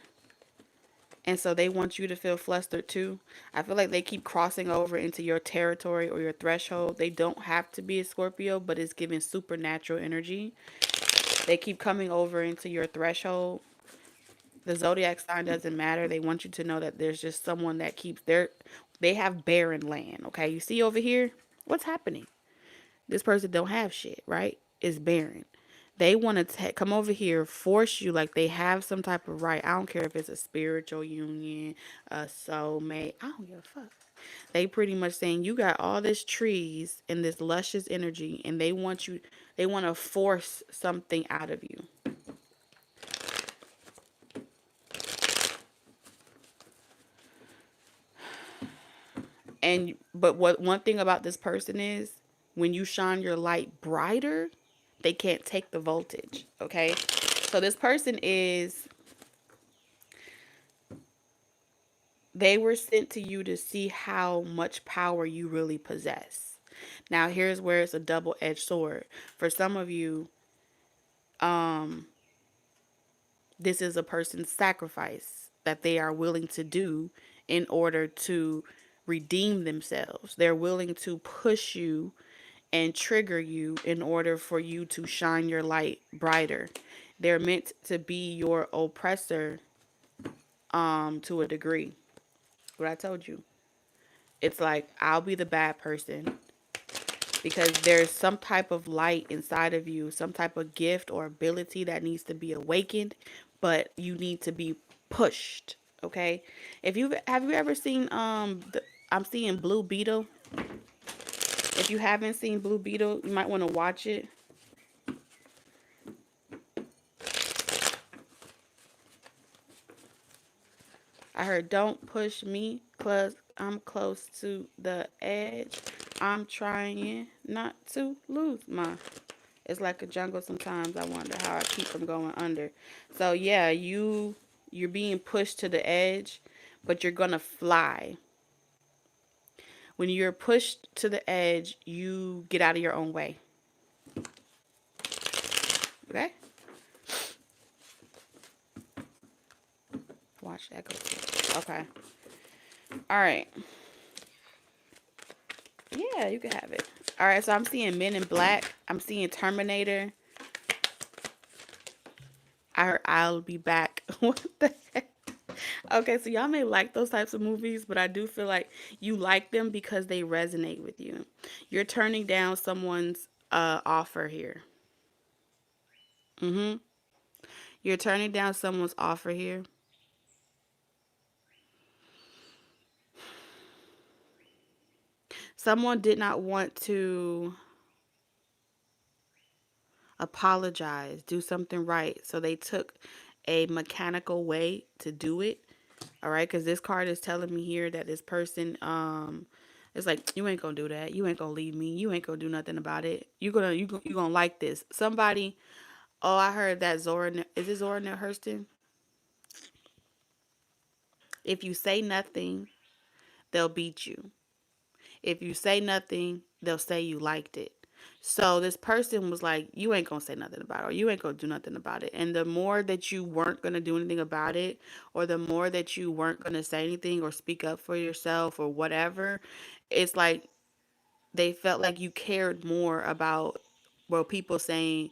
and so they want you to feel flustered too. I feel like they keep crossing over into your territory or your threshold. They don't have to be a Scorpio, but it's giving supernatural energy. They keep coming over into your threshold. The zodiac sign doesn't matter. They want you to know that there's just someone that they have barren land. Okay, you see over here, what's happening? This person don't have shit, right? It's barren. They want to come over here, force you like they have some type of right. I don't care if it's a spiritual union, a soulmate. I don't give a fuck. They pretty much saying you got all this trees and this luscious energy, and they want to force something out of you. But what one thing about this person is when you shine your light brighter, they can't take the voltage. Okay. So this person they were sent to you to see how much power you really possess. Now here's where it's a double-edged sword. For some of you, this is a person's sacrifice that they are willing to do in order to redeem themselves. They're willing to push you and trigger you in order for you to shine your light brighter. They're meant to be your oppressor to a degree. What I told you. It's like I'll be the bad person because there's some type of light inside of you, some type of gift or ability that needs to be awakened, but you need to be pushed. Okay, if you have you ever seen I'm seeing Blue Beetle. If you haven't seen Blue Beetle, you might want to watch it. I heard don't push me cause I'm close to the edge. I'm trying not to lose my. It's like a jungle sometimes. I wonder how I keep from going under. So yeah, you're being pushed to the edge, but you're gonna fly. When you're pushed to the edge, you get out of your own way. Okay? Watch that go through. Okay. All right. Yeah, you can have it. All right, so I'm seeing Men in Black. I'm seeing Terminator. I heard I'll be back. What the heck? Okay, so y'all may like those types of movies, but I do feel like you like them because they resonate with you. You're turning down someone's offer here. Mm-hmm. You're turning down someone's offer here. Someone did not want to apologize, do something right, so they took a mechanical way to do it. All right, because this card is telling me here that this person, it's like you ain't gonna do that. You ain't gonna leave me. You ain't gonna do nothing about it. You gonna like this. Somebody. Oh, I heard that Zora. Is it Zora Neale Hurston? If you say nothing, they'll beat you. If you say nothing, they'll say you liked it. So this person was like, you ain't gonna say nothing about it, or you ain't gonna do nothing about it. And the more that you weren't gonna do anything about it, or the more that you weren't gonna say anything or speak up for yourself or whatever, it's like they felt like you cared more about, well, people saying,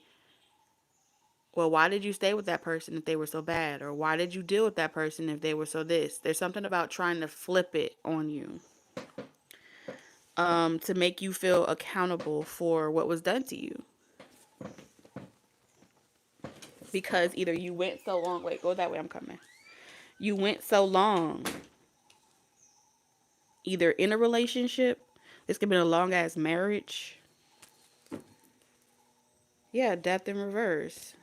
well, why did you stay with that person if they were so bad? Or why did you deal with that person if they were so this? There's something about trying to flip it on you, to make you feel accountable for what was done to you. Because either you went so long, wait, go that way, I'm coming. You went so long, either in a relationship, this could have been a long ass marriage. Yeah, death in reverse.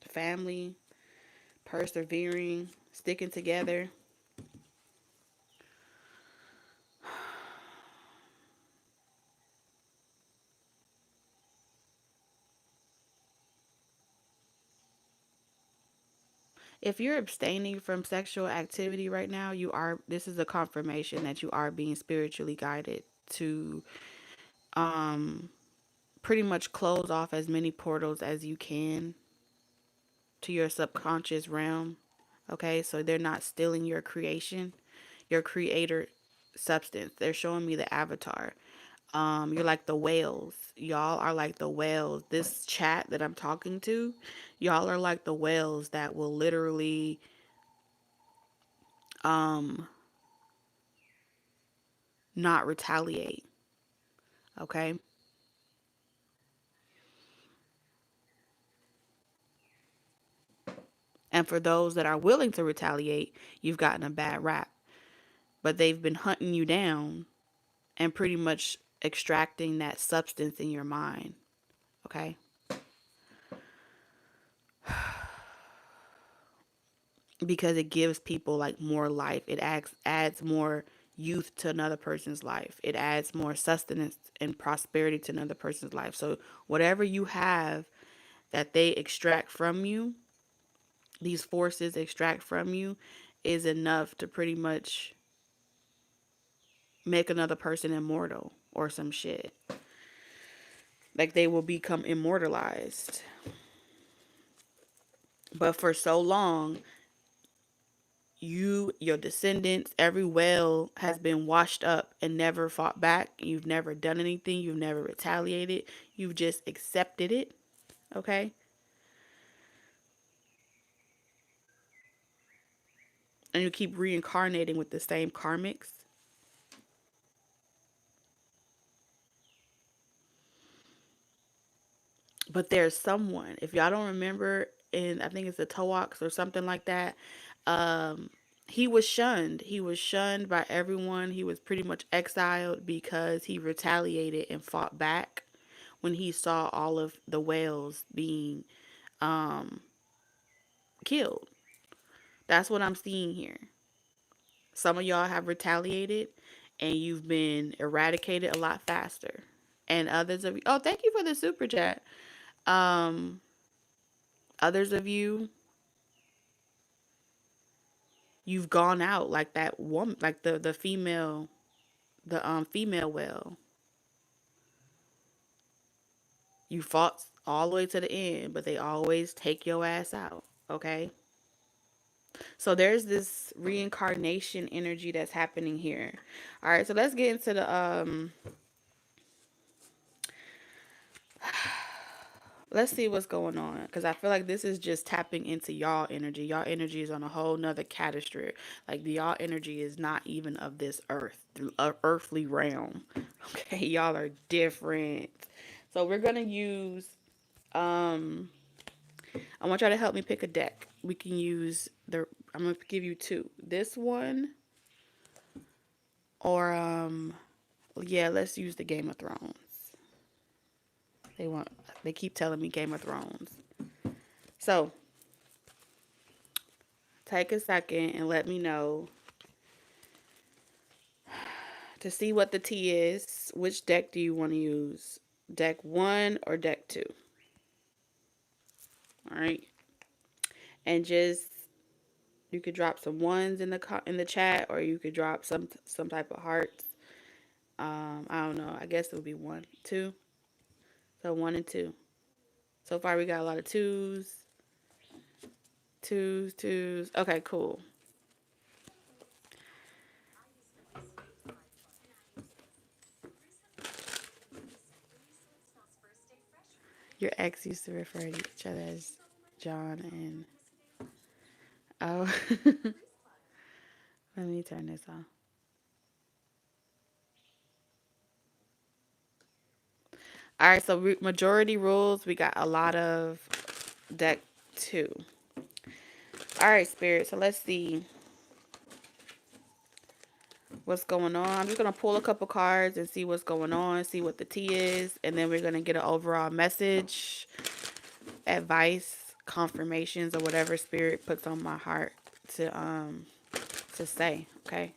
Family, persevering, sticking together. If you're abstaining from sexual activity right now, this is a confirmation that you are being spiritually guided to um pretty much close off as many portals as you can to your subconscious realm. Okay, so they're not stealing your creation, your creator substance. They're showing me the avatar. You're like the whales. Y'all are like the whales. This chat that I'm talking to, y'all are like the whales that will literally um not retaliate. Okay? And for those that are willing to retaliate, you've gotten a bad rap. But they've been hunting you down and pretty much extracting that substance in your mind. Okay? Because it gives people like more life. It adds more youth to another person's life. It adds more sustenance and prosperity to another person's life. So whatever you have that they extract from you, these forces extract from you, is enough to pretty much make another person immortal or some shit. Like they will become immortalized. But for so long, your descendants, every whale has been washed up and never fought back. You've never done anything. You've never retaliated. You've just accepted it. Okay? and you keep reincarnating with the same karmics. But there's someone, if y'all don't remember, in I think it's the Toaks or something like that, um, he was shunned. He was shunned by everyone. He was pretty much exiled because he retaliated and fought back when he saw all of the whales being um, killed. That's what I'm seeing here. Some of y'all have retaliated and you've been eradicated a lot faster. And others of you, oh, thank you for the super chat. Um, Others of you, you've gone out like that woman, like the female, the female whale. You fought all the way to the end, but they always take your ass out. Okay, so there's this reincarnation energy that's happening here. All right, so let's get into the let's see what's going on, because I feel like this is just tapping into y'all energy. Y'all energy is on a whole nother catastrophe. Like the y'all energy is not even of this earthly realm. Okay, y'all are different. So we're gonna use um I want y'all to help me pick a deck. We can use the I'm gonna give you two. This one or yeah, let's use the Game of Thrones. They want they keep telling me Game of Thrones. So take a second and let me know to see what the T is. Which deck do you want to use? Deck 1 or deck 2? All right. And just you could drop some ones in the chat, or you could drop some type of hearts. I don't know. I guess it would be 1, 2. So 1 and 2. So far we got a lot of twos, twos, twos. Okay, cool. Your ex used to refer to each other as John and oh. Let me turn this off. All right, so majority rules. We got a lot of deck 2. All right, Spirit. So let's see what's going on. I'm just going to pull a couple cards and see what's going on, see what the T is, and then we're going to get an overall message, advice, confirmations, or whatever Spirit puts on my heart to say, okay?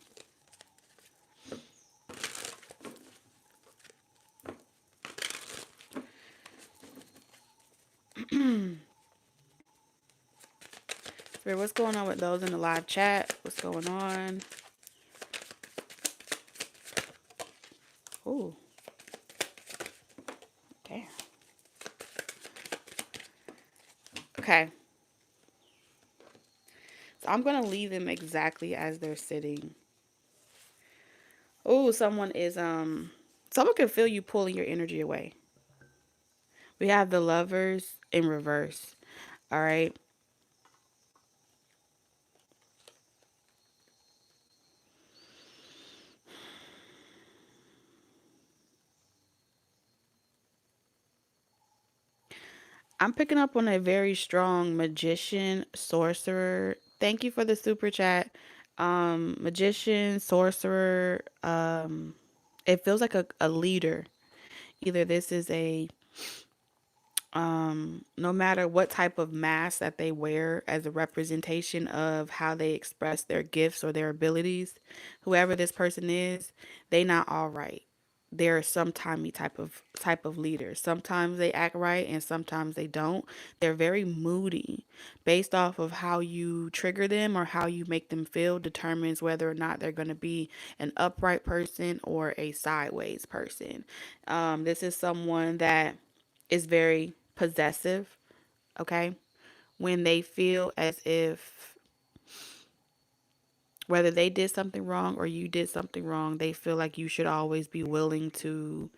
Spirit, what's going on with those in the live chat? What's going on? Ooh. Damn. Okay. So I'm going to leave them exactly as they're sitting. Oh, someone can feel you pulling your energy away. We have the Lovers in reverse. All right. I'm picking up on a very strong magician, sorcerer. Thank you for the super chat. Magician, sorcerer, it feels like a leader. Either this is a no matter what type of mask that they wear as a representation of how they express their gifts or their abilities, whoever this person is, they not all right. They're some timey type of leader. Sometimes they act right and sometimes they don't. They're very moody. Based off of how you trigger them or how you make them feel determines whether or not they're going to be an upright person or a sideways person. This is someone that is very possessive, okay? When they feel as if whether they did something wrong or you did something wrong, they feel like you should always be willing to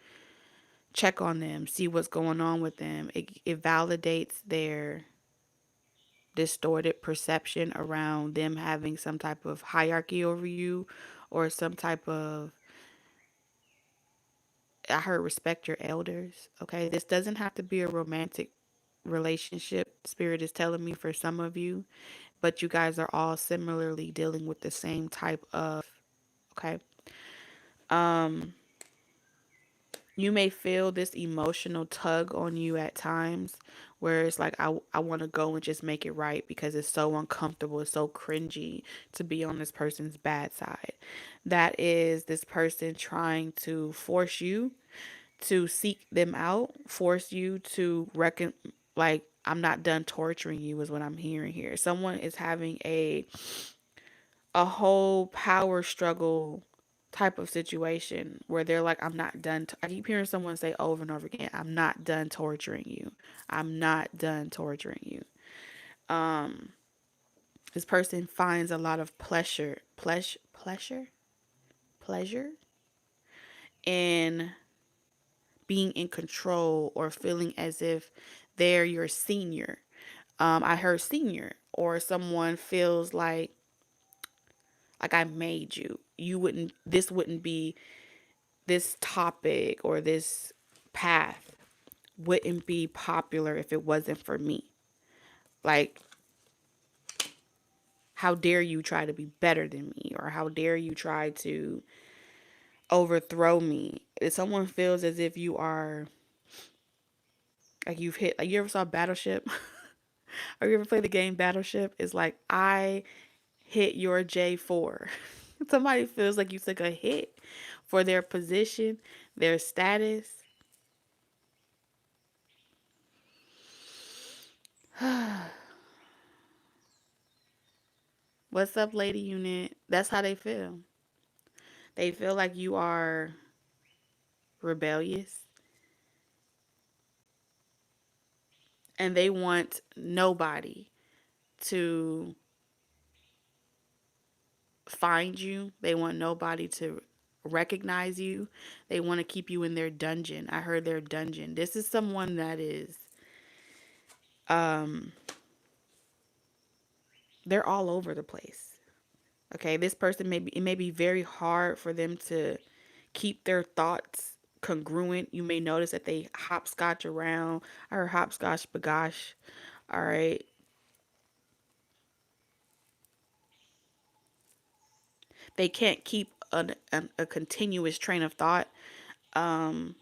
check on them, see what's going on with them. It validates distorted perception around them having some type of hierarchy over you or some type of, I heard, respect your elders. Okay, this doesn't have to be a romantic relationship. Spirit is telling me for some of you, but you guys are all similarly dealing with the same type of, okay. You may feel this emotional tug on you at times where it's like, I want to go and just make it right because it's so uncomfortable, it's so cringy to be on this person's bad side. That is this person trying to force you to seek them out, force you to reckon, like, I'm not done torturing you is what I'm hearing here. Someone is having a whole power struggle type of situation where they're like, I'm not done. I keep hearing someone say over and over again, I'm not done torturing you. I'm not done torturing you. This person finds a lot of pleasure in being in control or feeling as if they're your senior. I heard senior, or someone feels like I made you. You wouldn't. This wouldn't be, this topic or this path wouldn't be popular if it wasn't for me. Like, how dare you try to be better than me, or how dare you try to overthrow me? If someone feels as if you are, like, you've hit, like, you ever saw Battleship? Or you ever played the game Battleship? It's like, I hit your J4. Somebody feels like you took a hit for their position, their status. What's up, lady unit? That's how they feel. They feel like you are rebellious and they want nobody to find you. They want nobody to recognize you. They want to keep you in their dungeon. I heard their dungeon. This is someone that is, um they're all over the place. Okay, this person may be, it may be very hard for them to keep their thoughts congruent. You may notice that they hopscotch around. I heard hopscotch bagosh. All right. They can't keep a continuous train of thought. Um,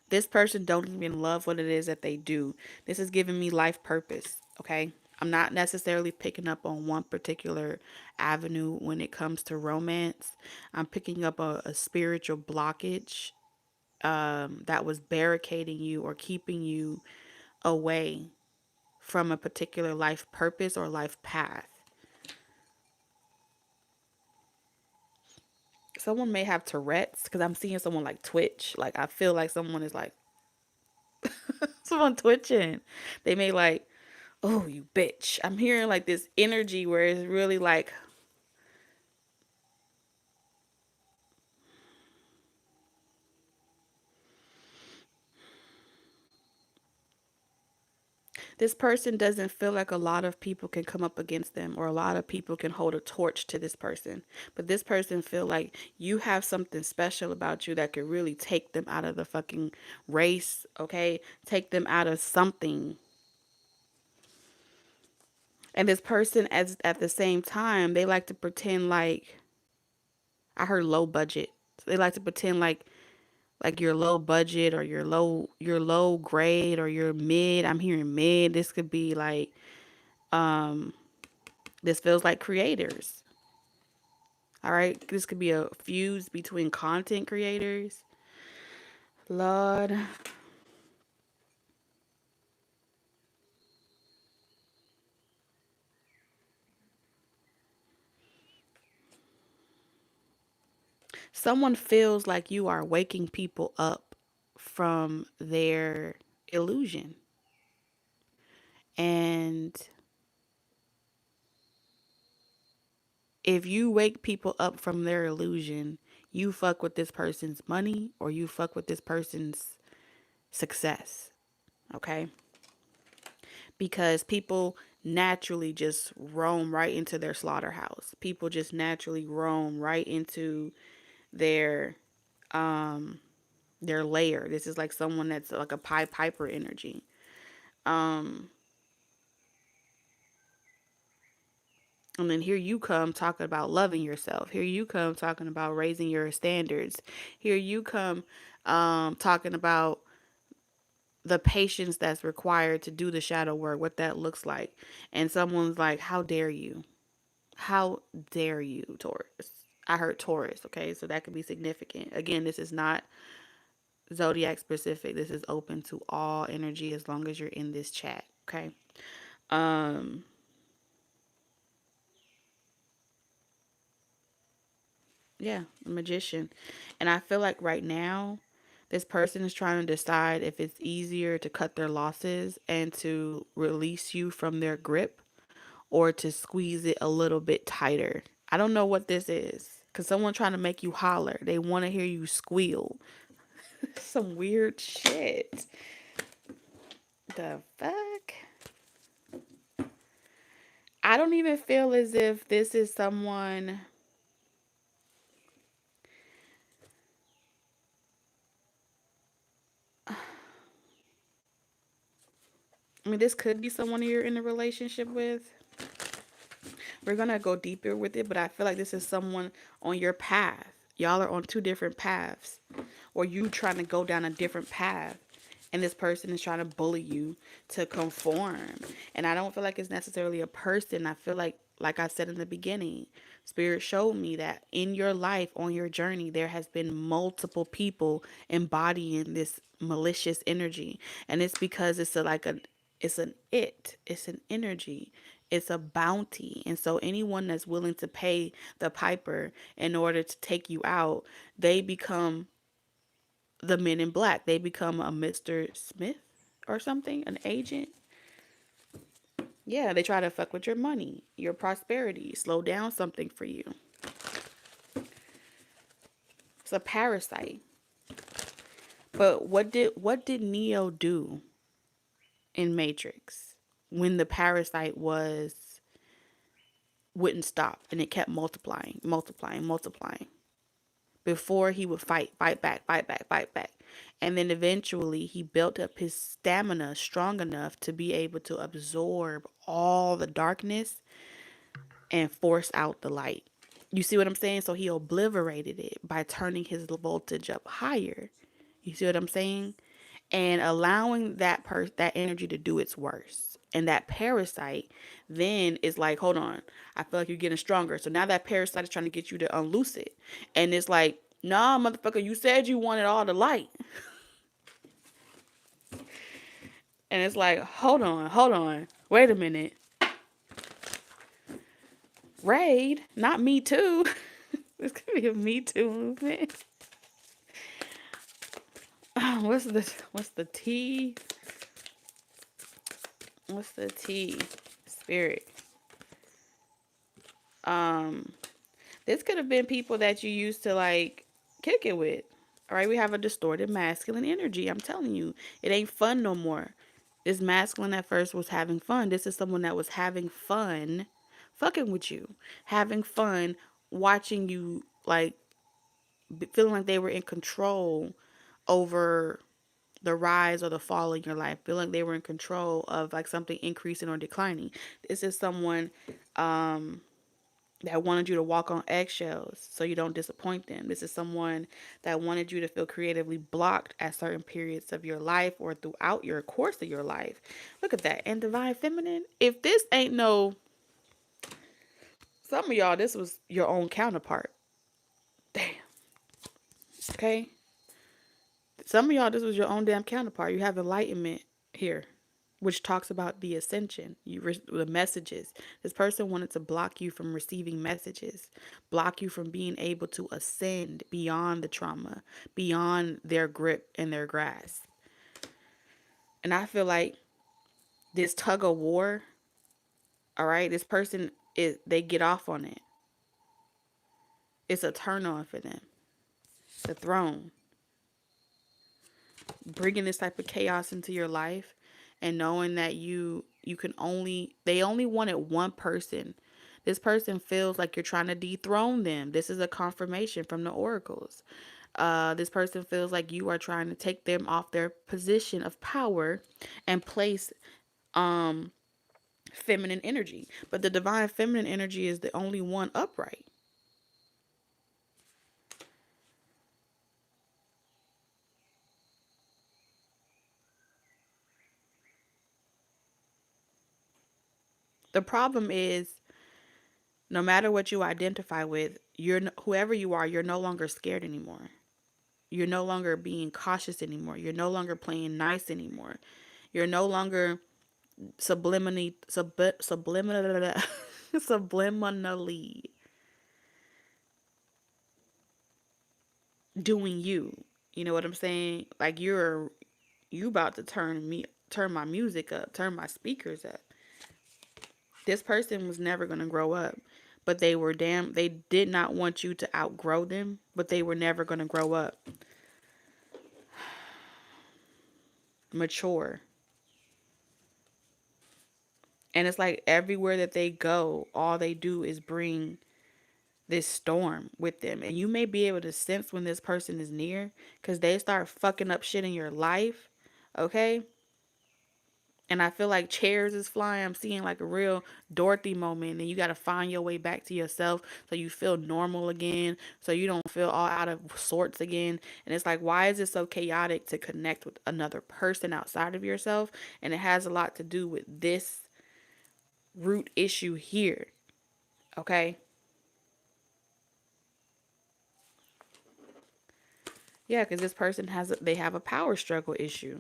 this person don't even love what it is that they do. This is giving me life purpose. Okay. I'm not necessarily picking up on one particular avenue when it comes to romance. I'm picking up a spiritual blockage that was barricading you or keeping you away from a particular life purpose or life path. Someone may have Tourette's because I'm seeing someone like twitch. Like, I feel like someone is like, someone twitching. They may like, oh, you bitch. I'm hearing like this energy where it's really like, this person doesn't feel like a lot of people can come up against them or a lot of people can hold a torch to this person. But this person feel like you have something special about you that could really take them out of the fucking race, okay? Take them out of something. And this person, as at the same time, they like to pretend like, I heard low budget. They like to pretend like you're low budget or you're low grade or you're mid. I'm hearing mid. This could be like, um this feels like creators. All right, this could be a fuse between content creators. Lord, someone feels like you are waking people up from their illusion. And if you wake people up from their illusion, you fuck with this person's money or you fuck with this person's success. Okay? Because people naturally just roam right into their slaughterhouse. People just naturally roam right into their their lair. This is like someone that's like a Pied Piper energy. Um and then here you come talking about loving yourself. Here you come talking about raising your standards. Here you come talking about the patience that's required to do the shadow work, what that looks like. And someone's like, how dare you? How dare you, Taurus? I heard Taurus, okay? So that could be significant. Again, this is not zodiac specific. This is open to all energy as long as you're in this chat, okay? Um yeah, a magician. And I feel like right now this person is trying to decide if it's easier to cut their losses and to release you from their grip or to squeeze it a little bit tighter. I don't know what this is. Cause someone trying to make you holler. They want to hear you squeal. Some weird shit. The fuck? I don't even feel as if this is someone. I mean, this could be someone you're in a relationship with. We're gonna go deeper with it, but I feel like this is someone on your path. Y'all are on two different paths, or you trying to go down a different path, and this person is trying to bully you to conform. And I don't feel like it's necessarily a person. I feel like I said in the beginning, Spirit showed me that in your life, on your journey, there has been multiple people embodying this malicious energy, and it's because it's an energy, it's a bounty. And so anyone that's willing to pay the piper in order to take you out, they become the men in black. They become a Mr. Smith or something, an agent. Yeah, they try to fuck with your money, your prosperity, slow down something for you. It's a parasite. But what did Neo do in Matrix when the parasite was wouldn't stop and it kept multiplying, multiplying, multiplying? Before he would fight, fight back, fight back, fight back. And then eventually he built up his stamina strong enough to be able to absorb all the darkness and force out the light. You see what I'm saying? So he obliterated it by turning his voltage up higher. You see what I'm saying? And allowing that energy to do its worst. And that parasite then is like, hold on, I feel like you're getting stronger. So now that parasite is trying to get you to unloose it. And it's like, nah, motherfucker, you said you wanted all the light. And it's like, hold on, wait a minute. Raid, not me too. This could be a me too movement. What's the T? What's the T? Spirit. Um, this could have been people that you used to like kick it with. All right, we have a distorted masculine energy. I'm telling you, it ain't fun no more. This masculine at first was having fun. This is someone that was having fun fucking with you, having fun watching you, like feeling like they were in control over the rise or the fall in your life, feeling like they were in control of like something increasing or declining. This is someone that wanted you to walk on eggshells so you don't disappoint them. This is someone that wanted you to feel creatively blocked at certain periods of your life or throughout your course of your life. Look at that. And divine feminine, if this ain't no, some of y'all, this was your own counterpart. Damn. Okay. Some of y'all, this was your own damn counterpart. You have enlightenment here, which talks about the ascension, the messages. This person wanted to block you from receiving messages, block you from being able to ascend beyond the trauma, beyond their grip and their grasp. And I feel like this tug of war, all right, this person is they get off on it. It's a turn on for them. The throne, bringing this type of chaos into your life and knowing that you they only wanted one person. This person feels like you're trying to dethrone them. This is a confirmation from the oracles. This person feels like you are trying to take them off their position of power and place um feminine energy. But the divine feminine energy is the only one upright. The problem is, no matter what you identify with, whoever you are, you're no longer scared anymore. You're no longer being cautious anymore. You're no longer playing nice anymore. You're no longer subliminally subliminally doing you. You know what I'm saying? Like you about to turn my music up, turn my speakers up. This person was never going to grow up, but they did not want you to outgrow them, but they were never going to grow up. Mature. And it's like everywhere that they go, all they do is bring this storm with them. And you may be able to sense when this person is near because they start fucking up shit in your life. Okay? And I feel like chairs is flying. I'm seeing like a real Dorothy moment. And you got to find your way back to yourself so you feel normal again. So you don't feel all out of sorts again. And it's like, why is it so chaotic to connect with another person outside of yourself? And it has a lot to do with this root issue here. Okay? Yeah, because this person they have a power struggle issue.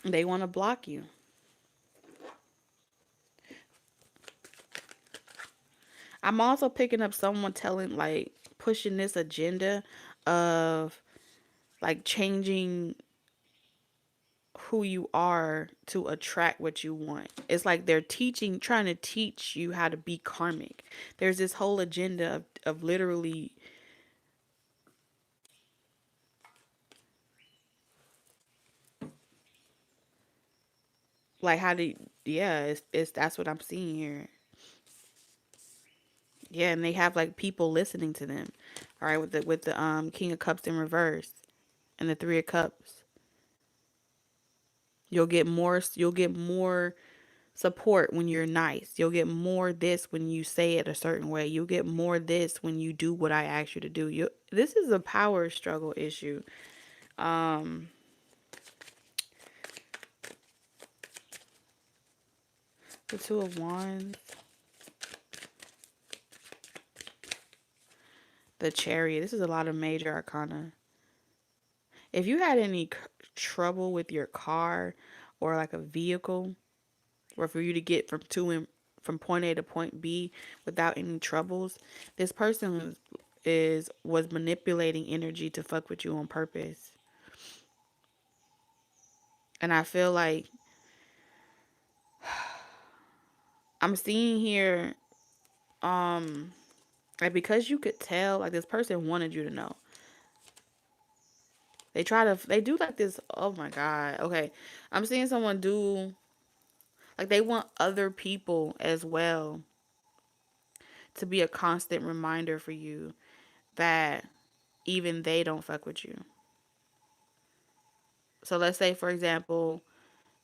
They want to block you. I'm also picking up someone pushing this agenda of like changing who you are to attract what you want. It's like they're trying to teach you how to be karmic. There's this whole agenda of literally like how to, yeah, it's that's what I'm seeing here. Yeah, and they have like people listening to them. All right, with the King of Cups in reverse and the Three of Cups. You'll get more support when you're nice. You'll get more this when you say it a certain way. You'll get more this when you do what I ask you to do. This is a power struggle issue. Um the Two of Wands, the Chariot. This is a lot of major arcana. If you had any trouble with your car or like a vehicle, or for you to get from point A to point B without any troubles, this person was manipulating energy to fuck with you on purpose. And I feel like I'm seeing here, um, like because you could tell, like this person wanted you to know. They do like this. Oh my God. Okay. I'm seeing someone do, like they want other people as well to be a constant reminder for you that even they don't fuck with you. So let's say, for example,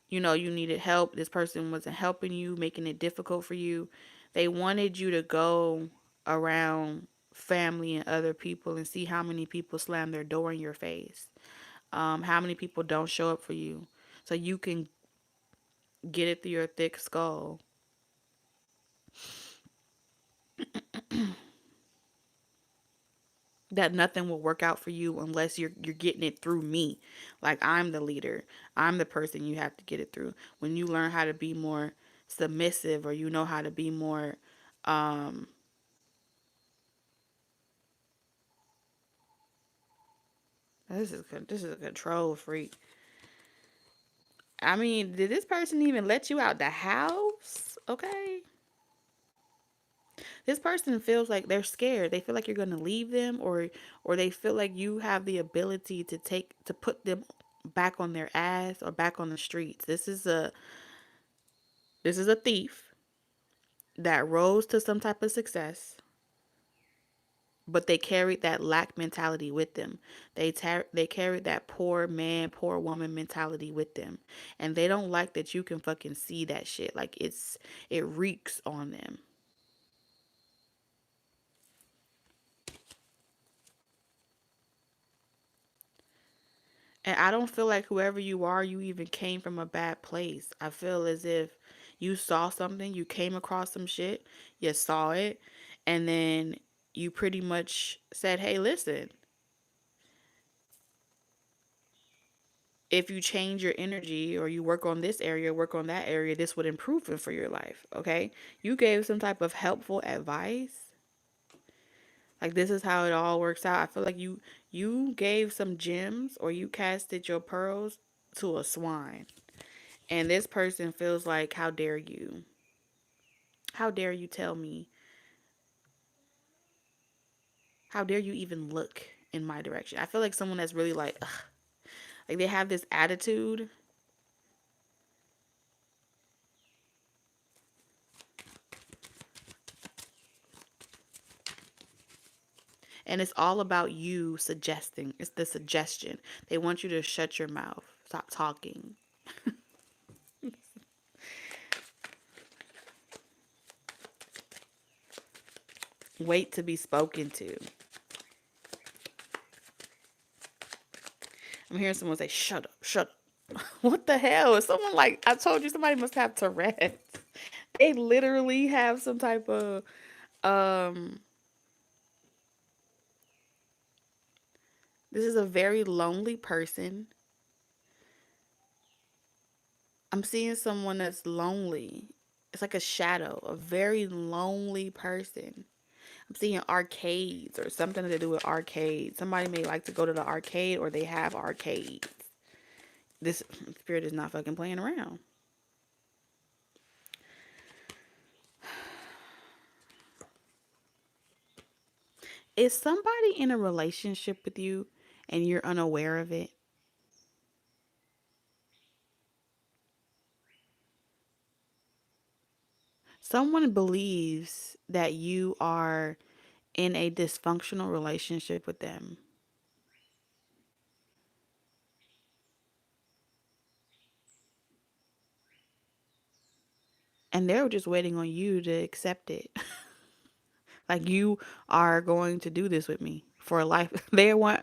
you needed help. This person wasn't helping you, making it difficult for you. They wanted you to go around family and other people and see how many people slam their door in your face. How many people don't show up for you. So you can get it through your thick skull that nothing will work out for you unless you're getting it through me. Like I'm the leader. I'm the person you have to get it through. When you learn how to be more submissive, or you know how to be more um this is a control freak. I mean, did this person even let you out the house? Okay. This person feels like they're scared. They feel like you're going to leave them, or they feel like you have the ability to put them back on their ass or back on the streets. This is a thief that rose to some type of success, but they carried that lack mentality with them. They carried that poor man, poor woman mentality with them, and they don't like that you can fucking see that shit. Like it reeks on them. And I don't feel like whoever you are, you even came from a bad place. I feel as if you saw something, you came across some shit, you saw it, and then you pretty much said, "Hey, listen, if you change your energy or you work on this area, work on that area, this would improve it for your life." Okay? You gave some type of helpful advice. Like this is how it all works out. I feel like you gave some gems or you casted your pearls to a swine. And this person feels like, how dare you? How dare you tell me? How dare you even look in my direction? I feel like someone that's really like, ugh, like they have this attitude. And it's all about you suggesting. It's the suggestion. They want you to shut your mouth. Stop talking. Wait to be spoken to. I'm hearing someone say, shut up, shut up. What the hell? Is someone like, I told you somebody must have Tourette's. They literally have some type of, um, this is a very lonely person. I'm seeing someone that's lonely. It's like a shadow, a very lonely person. I'm seeing arcades or something to do with arcades. Somebody may like to go to the arcade or they have arcades. This spirit is not fucking playing around. Is somebody in a relationship with you and you're unaware of it? Someone believes that you are in a dysfunctional relationship with them, and they're just waiting on you to accept it. Like you are going to do this with me for life. They want.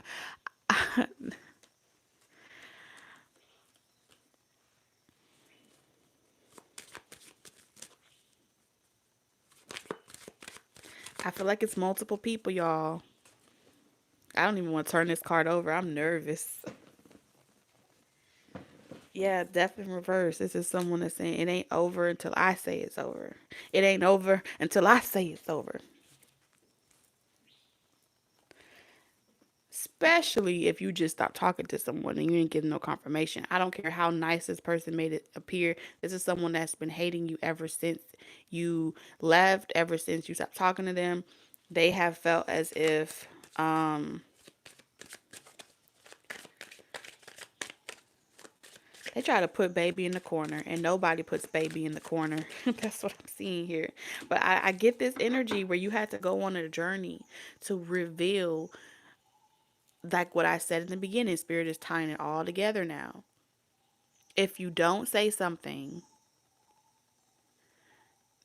I feel like it's multiple people, y'all. I don't even want to turn this card over. I'm nervous. Yeah, death in reverse. This is someone that's saying it ain't over until I say it's over. It ain't over until I say it's over. Especially if you just stop talking to someone and you ain't getting no confirmation. I don't care how nice this person made it appear. This is someone that's been hating you ever since you left, ever since you stopped talking to them. They have felt as if they try to put baby in the corner, and nobody puts baby in the corner. That's what I'm seeing here. But I get this energy where you had to go on a journey to reveal, like what I said in the beginning, Spirit is tying it all together now. If you don't say something,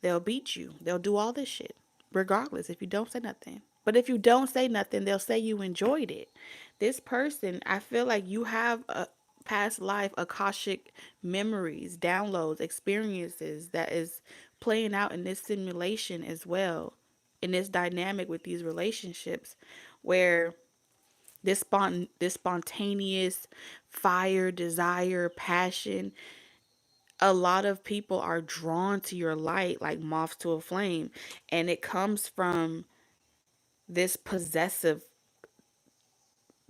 they'll beat you. They'll do all this shit, regardless if you don't say nothing. But if you don't say nothing, they'll say you enjoyed it. This person, I feel like you have a past life, Akashic memories, downloads, experiences that is playing out in this simulation as well, in this dynamic with these relationships, where this spontaneous fire, desire, passion, a lot of people are drawn to your light like moths to a flame, and it comes from this possessive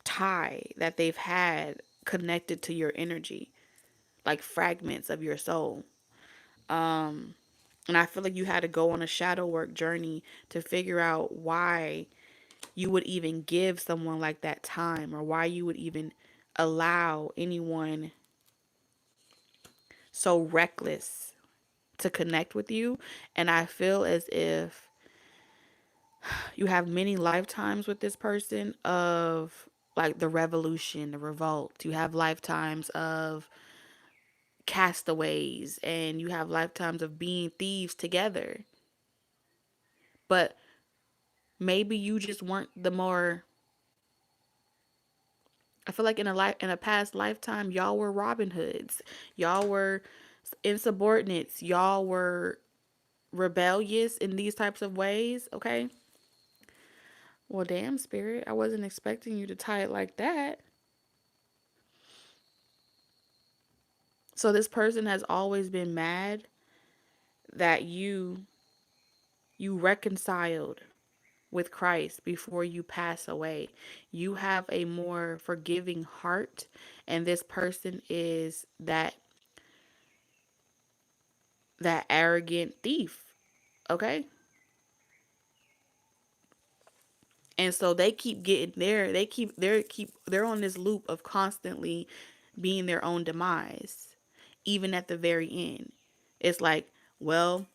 tie that they've had connected to your energy, like fragments of your soul. And I feel like you had to go on a shadow work journey to figure out why you would even give someone like that time, or why you would even allow anyone so reckless to connect with you. And I feel as if you have many lifetimes with this person of like the revolution, the revolt. You have lifetimes of castaways, and you have lifetimes of being thieves together. But maybe you just weren't the more, I feel like in a past lifetime y'all were Robin Hoods. Y'all were insubordinates. Y'all were rebellious in these types of ways, okay? Well, damn, spirit, I wasn't expecting you to tie it like that. So this person has always been mad that you reconciled with Christ before you pass away. You have a more forgiving heart, and this person is that arrogant thief, okay? And so they keep getting there. They're on this loop of constantly being their own demise, even at the very end. It's like, well,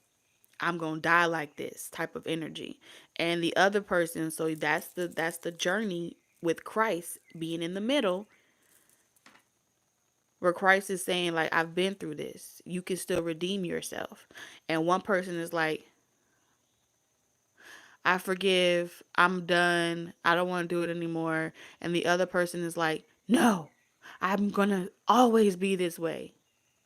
I'm gonna die like this type of energy. And the other person, so that's the journey with Christ being in the middle, where Christ is saying, like, I've been through this. You can still redeem yourself. And one person is like, I forgive, I'm done, I don't want to do it anymore. And the other person is like, no, I'm gonna always be this way.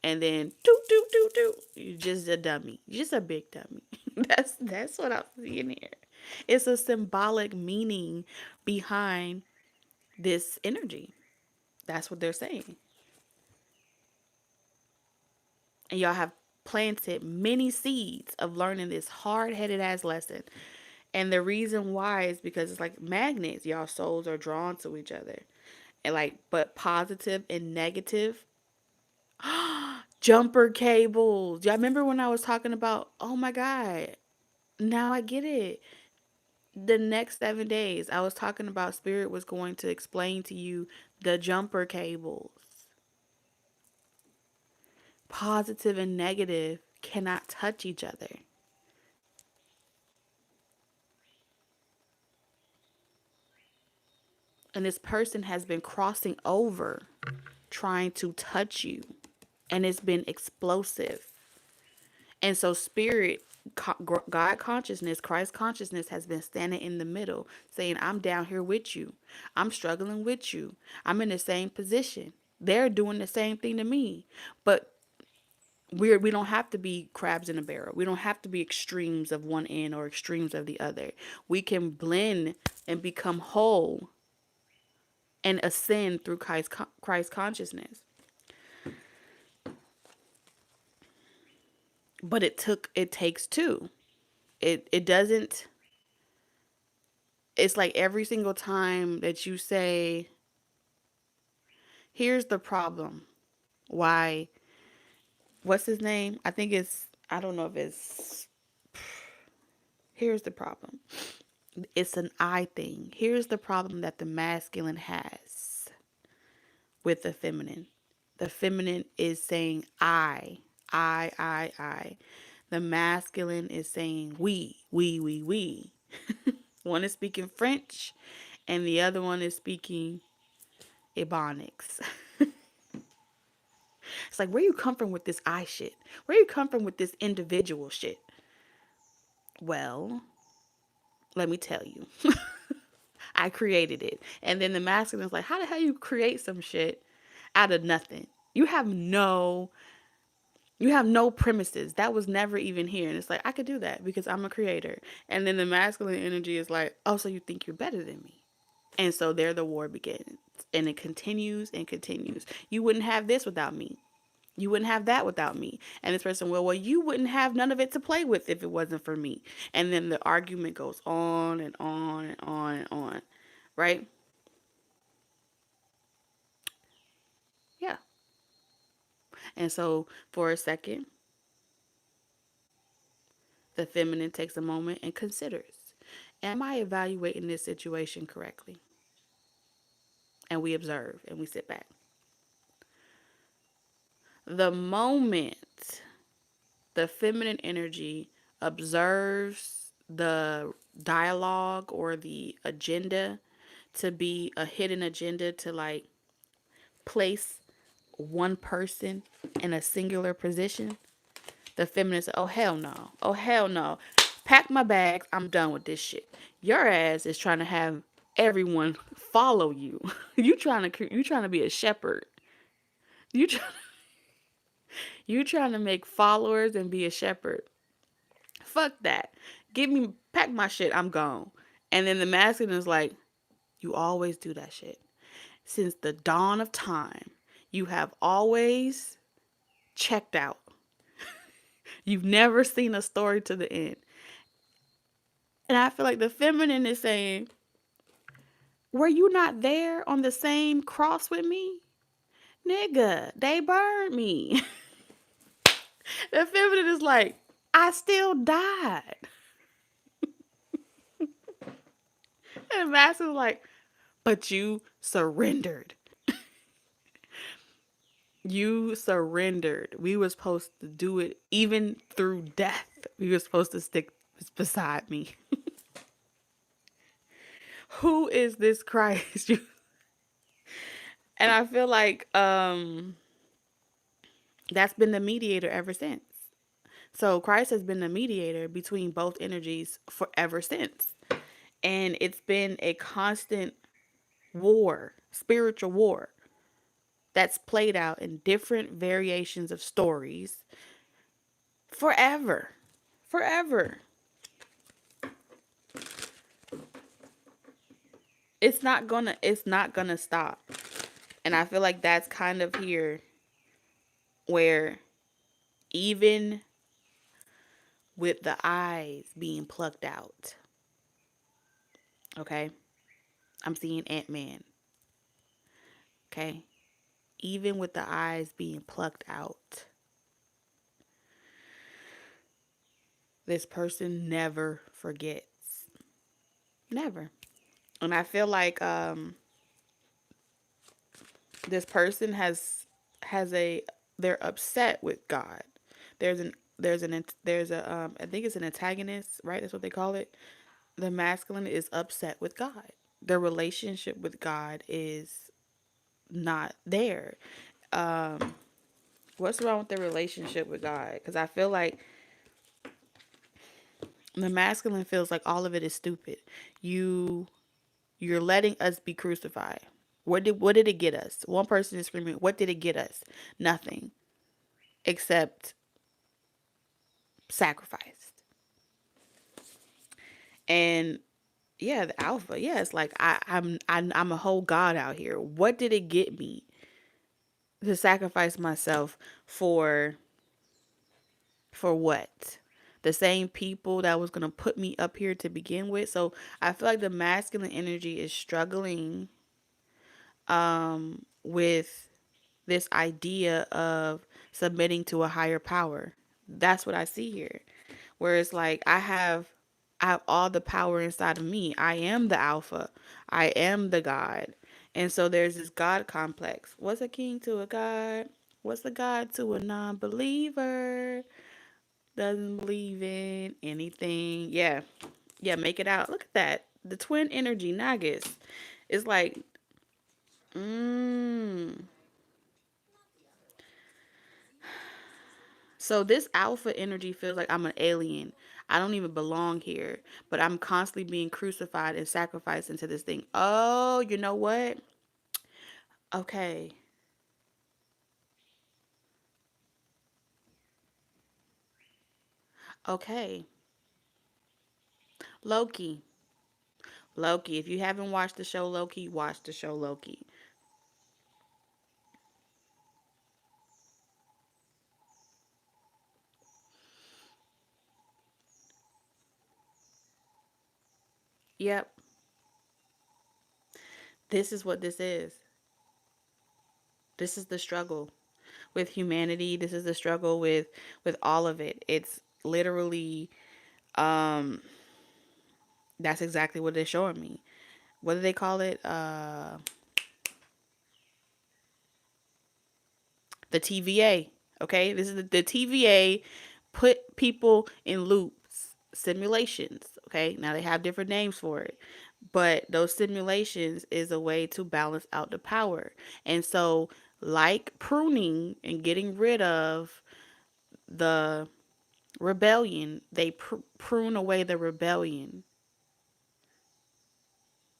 And then doot doot doot doot, you're just a dummy. You're just a big dummy. That's what I'm seeing here. It's a symbolic meaning behind this energy. That's what they're saying. And y'all have planted many seeds of learning this hard headed ass lesson. And the reason why is because it's like magnets. Y'all souls are drawn to each other. And like, but positive and negative. Jumper cables. Y'all remember when I was talking about, oh my God, now I get it. The next 7 days, I was talking about Spirit was going to explain to you the jumper cables. Positive and negative cannot touch each other. And this person has been crossing over trying to touch you, and it's been explosive. And so, Spirit, God consciousness, Christ consciousness has been standing in the middle saying, I'm down here with you. I'm struggling with you. I'm in the same position. They're doing the same thing to me. But we don't have to be crabs in a barrel. We don't have to be extremes of one end or extremes of the other. We can blend and become whole and ascend through Christ consciousness. But it takes two. It doesn't, it's like every single time that you say, here's the problem. Why, what's his name? I think it's, I don't know if it's, here's the problem. It's an I thing. Here's the problem that the masculine has with the feminine. The feminine is saying I. The masculine is saying we. One is speaking French and the other one is speaking Ebonics. It's like, where you come from with this I shit? Where you come from with this individual shit? Well, let me tell you. I created it. And then the masculine is like, how the hell you create some shit out of nothing? You have no premises. That was never even here. And it's like, I could do that because I'm a creator. And then the masculine energy is like, oh, so you think you're better than me? And so there the war begins. And it continues and continues. You wouldn't have this without me. You wouldn't have that without me. And this person, well, you wouldn't have none of it to play with if it wasn't for me. And then the argument goes on and on and on and on. Right? Yeah. And so for a second, The feminine takes a moment and considers, am I evaluating this situation correctly? And we observe and we sit back. The moment the feminine energy observes the dialogue or the agenda to be a hidden agenda to like place one person in a singular position, the feminine says, oh hell no. Oh hell no. Pack my bags. I'm done with this shit. Your ass is trying to have everyone follow you. You trying to be a shepherd. You try, you trying to make followers and be a shepherd. Fuck that. Pack my shit. I'm gone. And then the masculine is like, you always do that shit. Since the dawn of time, you have always checked out. You've never seen a story to the end. And I feel like the feminine is saying, were you not there on the same cross with me? Nigga, they burned me. The feminine is like, I still died. And the masculine is like, but you surrendered. You surrendered. We were supposed to do it even through death. We were supposed to stick beside me. Who is this Christ? And I feel like that's been the mediator ever since. So Christ has been the mediator between both energies forever since. And it's been a constant war, spiritual war, that's played out in different variations of stories forever. Forever. It's not gonna stop. And I feel like that's kind of here where even with the eyes being plucked out, okay? I'm seeing Ant-Man. Okay? Even with the eyes being plucked out, this person never forgets. Never. And I feel like this person has a they're upset with God. There's an there's a I think it's an antagonist, right? That's what they call it. The masculine is upset with God. Their relationship with God is not there. Um what's wrong with their relationship with God? Because I feel like the masculine feels like all of it is stupid. You you're letting us be crucified. What did it get us? One person is screaming, what did it get us? Nothing except sacrificed. And yeah, the alpha. Yeah, it's like I'm a whole god out here. What did it get me to sacrifice myself for what? The same people that was gonna put me up here to begin with. So I feel like the masculine energy is struggling with this idea of submitting to a higher power. That's what I see here. Where it's like I have all the power inside of me. I am the alpha. I am the God. And so there's this God complex. What's a king to a god? What's a god to a non-believer? Doesn't believe in anything. Yeah. Yeah, make it out. Look at that. The twin energy Nagas. It's like, mmm. So this alpha energy feels like I'm an alien. I don't even belong here, but I'm constantly being crucified and sacrificed into this thing. Oh, you know what? Okay. Okay. Loki. Loki. If you haven't watched the show Loki, watch the show Loki. Yep. This is what this is. This is the struggle with humanity. This is the struggle with all of it. It's literally Um, that's exactly what they're showing me. What do they call it? The TVA. Okay, this is the TVA put people in loops, simulations. Okay, now they have different names for it, but those simulations is a way to balance out the power. And so, like pruning and getting rid of the rebellion, they prune away the rebellion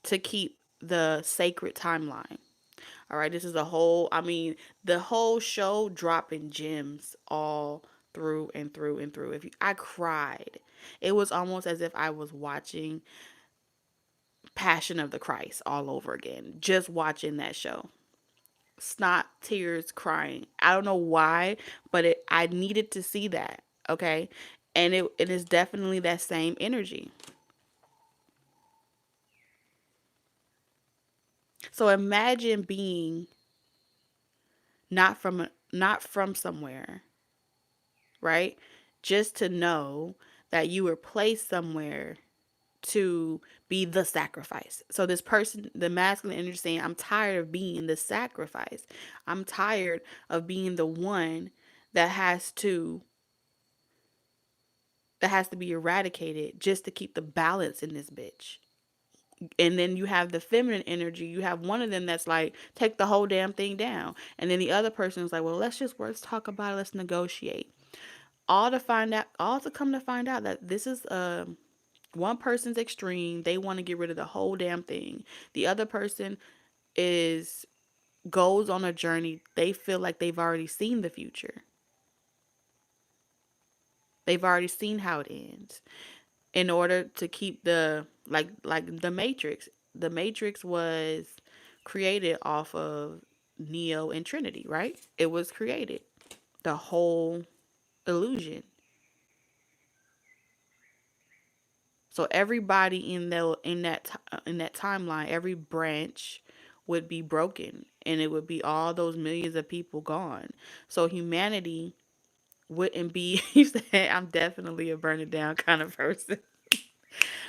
to keep the sacred timeline. All right, this is a whole, I mean, the whole show dropping gems all through and through and through. If you, I cried. It was almost as if I was watching Passion of the Christ all over again, just watching that show. Snot, tears, crying. I don't know why, but I needed to see that, okay? And it is definitely that same energy. So imagine being not from somewhere, right? Just to know that you were placed somewhere to be the sacrifice. So this person, the masculine energy saying, I'm tired of being the sacrifice. I'm tired of being the one that has to be eradicated just to keep the balance in this bitch. And then you have the feminine energy. You have one of them that's like, take the whole damn thing down. And then the other person is like, well, let's talk about it. Let's negotiate. All to come to find out that this is one person's extreme. They want to get rid of the whole damn thing. The other person is goes on a journey. They feel like they've already seen the future. They've already seen how it ends. In order to keep the like the Matrix. The Matrix was created off of Neo and Trinity, right? It was created. The whole illusion. So everybody in that timeline, every branch would be broken and it would be all those millions of people gone. So humanity wouldn't be you said I'm definitely a burn it down kind of person.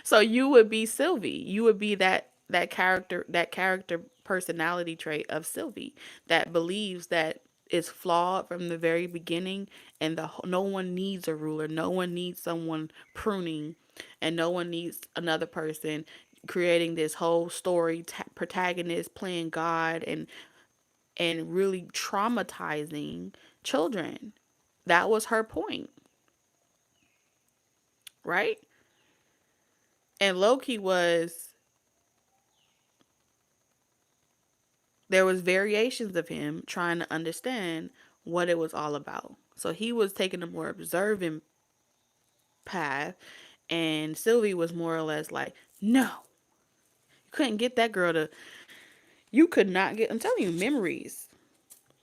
So you would be Sylvie. You would be that character personality trait of Sylvie that believes that is flawed from the very beginning and no one needs a ruler, no one needs someone pruning and no one needs another person creating this whole story protagonist playing God and really traumatizing children. That was her point, right? And Loki was there was variations of him trying to understand what it was all about. So he was taking a more observant path, and Sylvie was more or less like, no, you couldn't get that girl to, you could not get, I'm telling you, memories.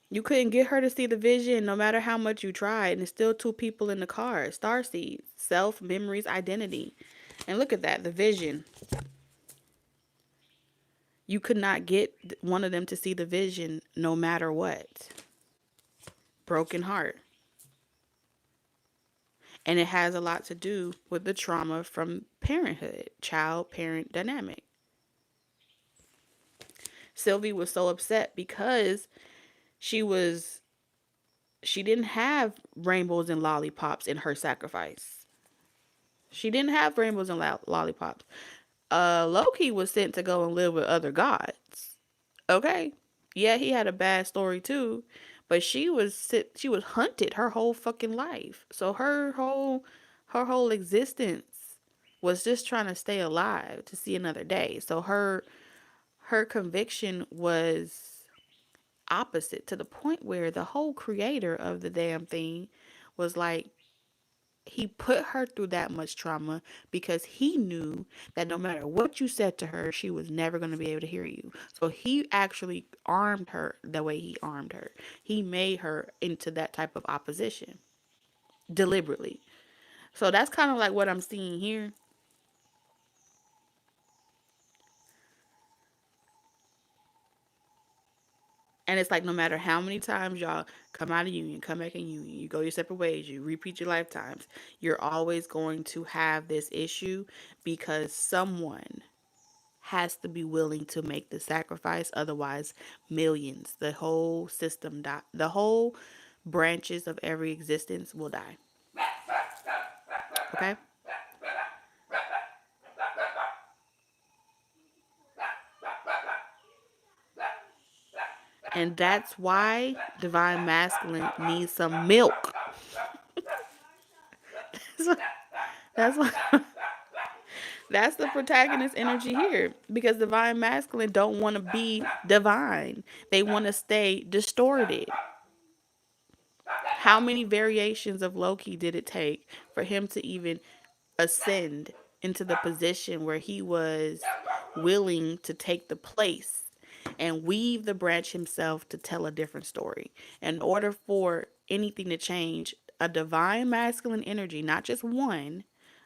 You couldn't get her to see the vision no matter how much you tried, and it's still two people in the car. Star seeds, self, memories, identity. And look at that, the vision. You could not get one of them to see the vision no matter what. Broken heart. And it has a lot to do with the trauma from parenthood, child parent dynamic. Sylvie was so upset because she was she didn't have rainbows and lollipops in her sacrifice. She didn't have rainbows and lollipops. Loki was sent to go and live with other gods. Okay, yeah, he had a bad story too, but she was hunted her whole fucking life. So her whole existence was just trying to stay alive to see another day. So her conviction was opposite to the point where the whole creator of the damn thing was like, he put her through that much trauma because he knew that no matter what you said to her, she was never going to be able to hear you. So he actually armed her the way he armed her. He made her into that type of opposition deliberately. So that's kind of like what I'm seeing here. And it's like no matter how many times y'all come out of union, come back in union, you go your separate ways, you repeat your lifetimes, you're always going to have this issue because someone has to be willing to make the sacrifice. Otherwise, millions, the whole system, the whole branches of every existence will die. Okay? And that's why divine masculine needs some milk. That's why that's the protagonist energy here because divine masculine don't want to be divine. They want to stay distorted. How many variations of Loki did it take for him to even ascend into the position where he was willing to take the place and weave the branch himself to tell a different story? In order for anything to change, a divine masculine energy, not just one,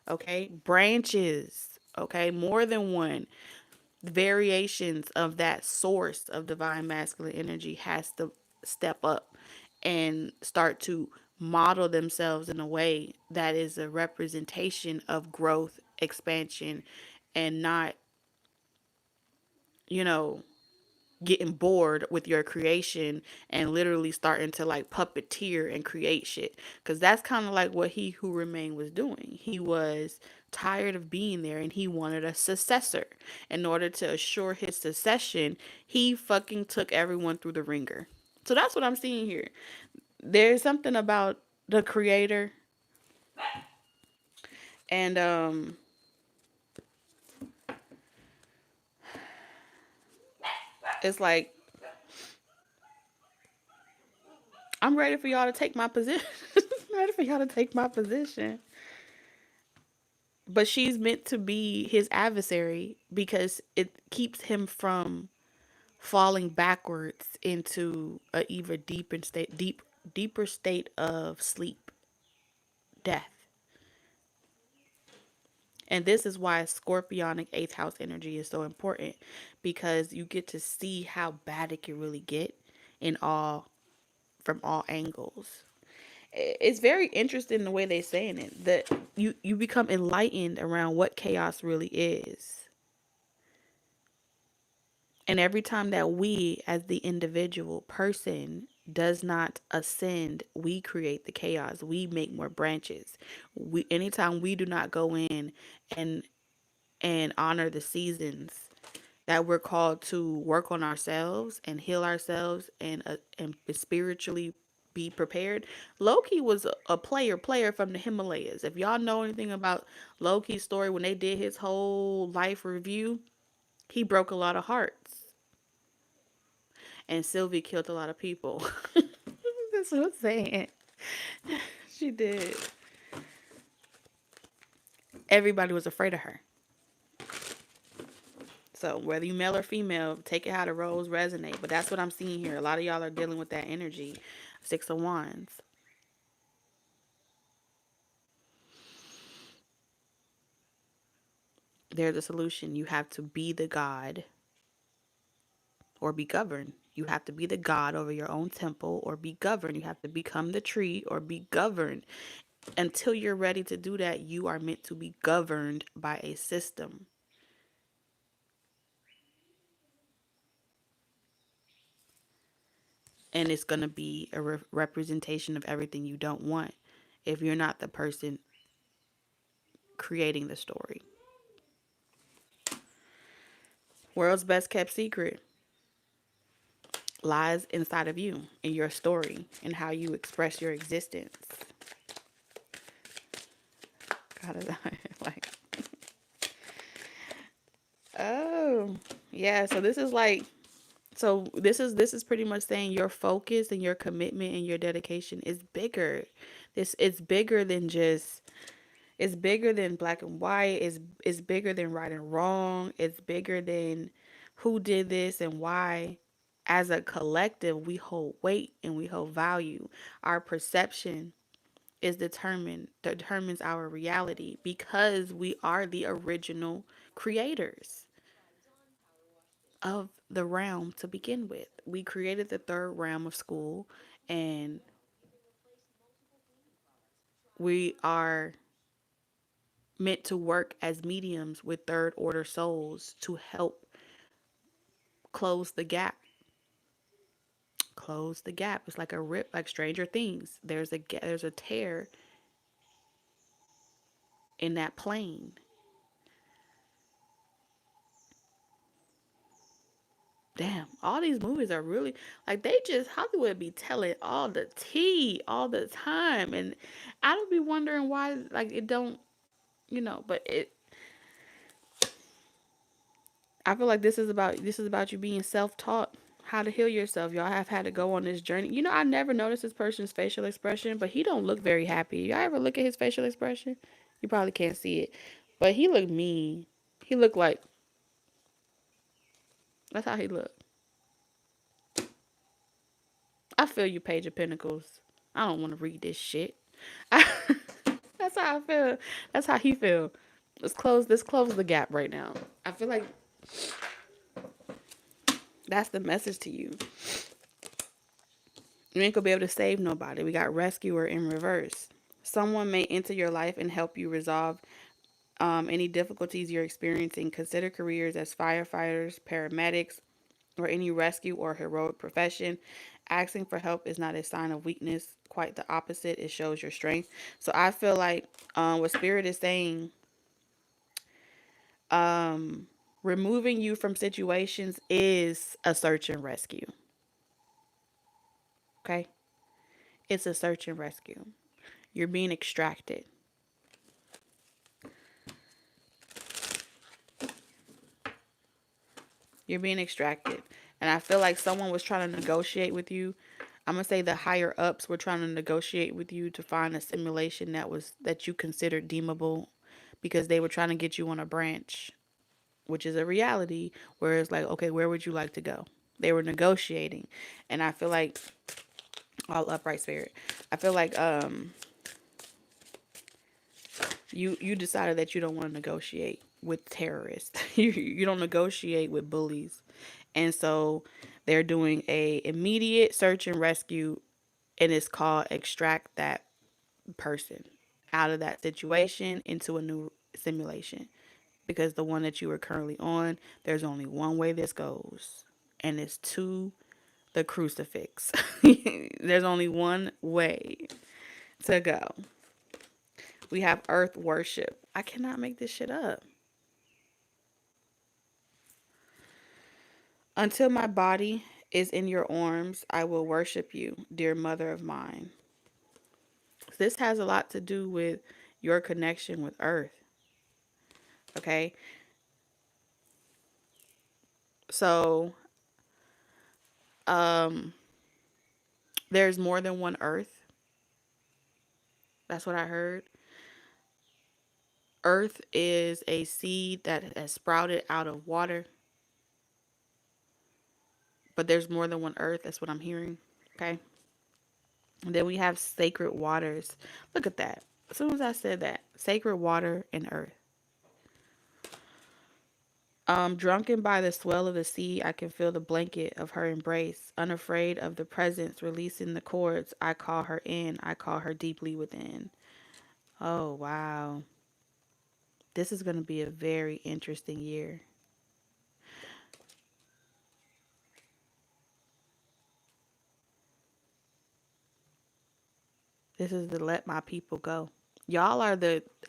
okay, branches, okay, more than one, variations of that source of divine masculine energy has to step up and start to model themselves in a way that is a representation of growth, expansion, and not, you know, getting bored with your creation and literally starting to like puppeteer and create shit. Because that's kind of like what He Who Remained was doing. He was tired of being there and he wanted a successor. In order to assure his succession, he fucking took everyone through the ringer. So that's what I'm seeing here. There's something about the creator and it's like I'm ready for y'all to take my position. I'm ready for y'all to take my position. But she's meant to be his adversary because it keeps him from falling backwards into a even deeper state of sleep, death. And this is why scorpionic eighth house energy is so important, because you get to see how bad it can really get in all from all angles. It's very interesting the way they're saying it, that you become enlightened around what chaos really is. And every time that we, as the individual person, does not ascend, we create the chaos. We make more branches. Anytime we do not go in and honor the seasons that we're called to work on ourselves and heal ourselves and spiritually be prepared. Loki was a player from the Himalayas. If y'all know anything about Loki's story, when they did his whole life review, he broke a lot of hearts. And Sylvie killed a lot of people. That's what I'm saying. She did. Everybody was afraid of her. So whether you male or female, take it how the roles resonate. But that's what I'm seeing here. A lot of y'all are dealing with that energy. Six of Wands. There's a solution. You have to be the god or be governed. You have to be the god over your own temple or be governed. You have to become the tree or be governed. Until you're ready to do that, you are meant to be governed by a system. And it's going to be a representation of everything you don't want if you're not the person creating the story. World's best kept secret lies inside of you and your story and how you express your existence. God, like, oh, yeah. So this is pretty much saying your focus and your commitment and your dedication is bigger. It's bigger than just. It's bigger than black and white. It's bigger than right and wrong. It's bigger than who did this and why. As a collective, we hold weight and we hold value. Our perception is determines our reality because we are the original creators. of the realm to begin with. We created the third realm of school, and we are meant to work as mediums with third order souls to help close the gap. Close the gap. It's like a rip, like Stranger Things. There's a tear in that plane. Damn, all these movies are really like they just Hollywood be telling all the tea all the time, and I don't be wondering why like it don't, but it. I feel like this is about you being self taught how to heal yourself. Y'all have had to go on this journey. I never noticed this person's facial expression, but he don't look very happy. Y'all ever look at his facial expression? You probably can't see it, but he looked mean. He looked like that's how he looked. I feel you, Page of Pentacles. I don't want to read this shit. That's how I feel. That's how he feel. Let's close the gap right now. I feel like that's the message to you. You ain't gonna be able to save nobody. We got rescuer in reverse. Someone may enter your life and help you resolve any difficulties you're experiencing. Consider careers as firefighters, paramedics, or any rescue or heroic profession. Asking for help is not a sign of weakness. Quite the opposite. It shows your strength. So I feel like what Spirit is saying, um, removing you from situations is a search and rescue. Okay? It's a search and rescue. You're being extracted. You're being extracted. And I feel like someone was trying to negotiate with you. I'm gonna say the higher ups were trying to negotiate with you to find a simulation that you considered deemable, because they were trying to get you on a branch, which is a reality where it's like, okay, where would you like to go? They were negotiating. And I feel like all upright spirit. I feel like you decided that you don't want to negotiate with terrorists. You don't negotiate with bullies. And so they're doing a immediate search and rescue, and it's called extract that person out of that situation into a new simulation, because the one that you are currently on, there's only one way this goes, and it's to the crucifix. There's only one way to go. We have earth worship. I cannot make this shit up. Until my body is in your arms, I will worship you, dear mother of mine. This has a lot to do with your connection with earth. Okay? So, um, there's more than one earth. That's what I heard. Earth is a seed that has sprouted out of water, but there's more than one earth. That's what I'm hearing. Okay? And then we have sacred waters. Look at that. As soon as I said that, sacred water and earth. Drunken by the swell of the sea, I can feel the blanket of her embrace. Unafraid of the presence, releasing the cords, I call her in. I call her deeply within. Oh, wow. This is going to be a very interesting year. This is the Let My People Go.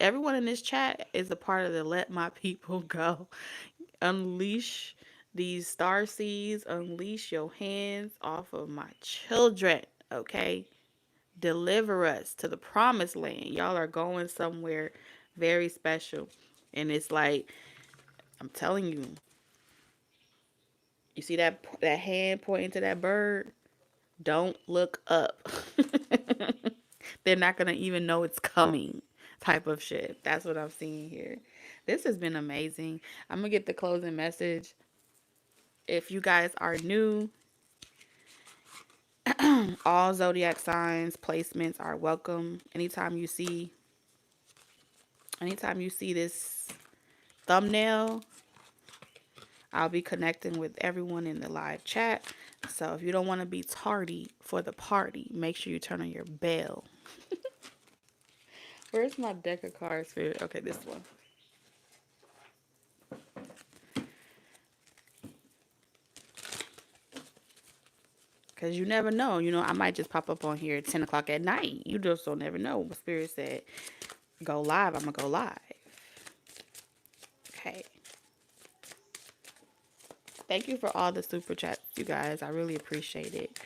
Everyone in this chat is a part of the Let My People Go. Unleash these star seeds, unleash your hands off of my children, okay? Deliver us to the promised land. Y'all are going somewhere very special. And it's like, I'm telling you, you see that hand pointing to that bird? Don't look up. They're not going to even know it's coming, type of shit. That's what I'm seeing here. This has been amazing. I'm going to get the closing message. If you guys are new, all zodiac signs placements are welcome. Anytime you see this thumbnail, I'll be connecting with everyone in the live chat. So if you don't want to be tardy for the party, make sure you turn on your bell. Where's my deck of cards for? Okay, this one. Because you never know. I might just pop up on here at 10 o'clock at night. You just don't never know. My spirit said, go live. I'm going to go live. Okay. Thank you for all the super chats, you guys. I really appreciate it.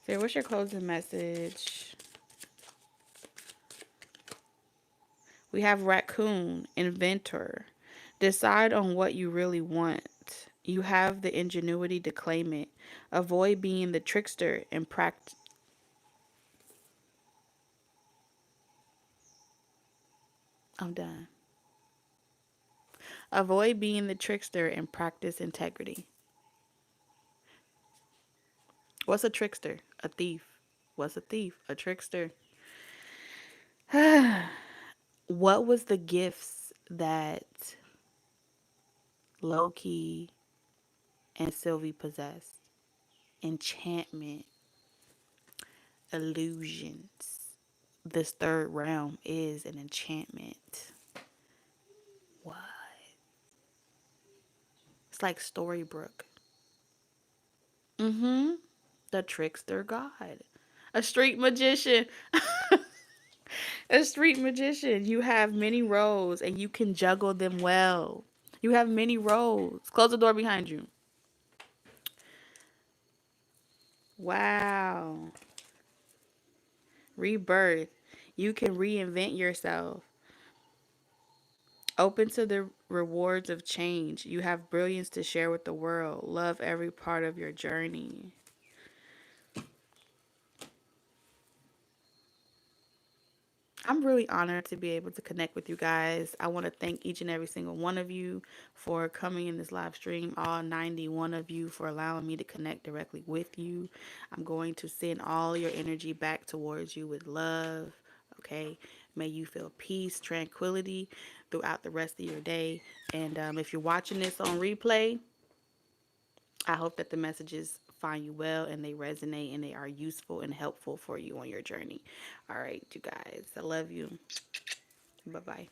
So, what's your closing message? We have raccoon, inventor. Decide on what you really want. You have the ingenuity to claim it. Avoid being the trickster and practice. I'm done. Avoid being the trickster and practice integrity. What's a trickster? A thief. What's a thief? A trickster. What was the gifts that Loki and Sylvie possessed? Enchantment, illusions. This third realm is an enchantment. What? It's like Storybrooke. Mm-hmm. The trickster god. A street magician. A street magician. You have many roles and you can juggle them well. You have many roles. Close the door behind you. Wow. Rebirth. You can reinvent yourself. Open to the rewards of change. You have brilliance to share with the world. Love every part of your journey. I'm really honored to be able to connect with you guys. I want to thank each and every single one of you for coming in this live stream, all 91 of you for allowing me to connect directly with you. I'm going to send all your energy back towards you with love. Okay. May you feel peace, tranquility throughout the rest of your day. And if you're watching this on replay, I hope that the messages find you well and they resonate and they are useful and helpful for you on your journey. All right, you guys. I love you. Bye bye.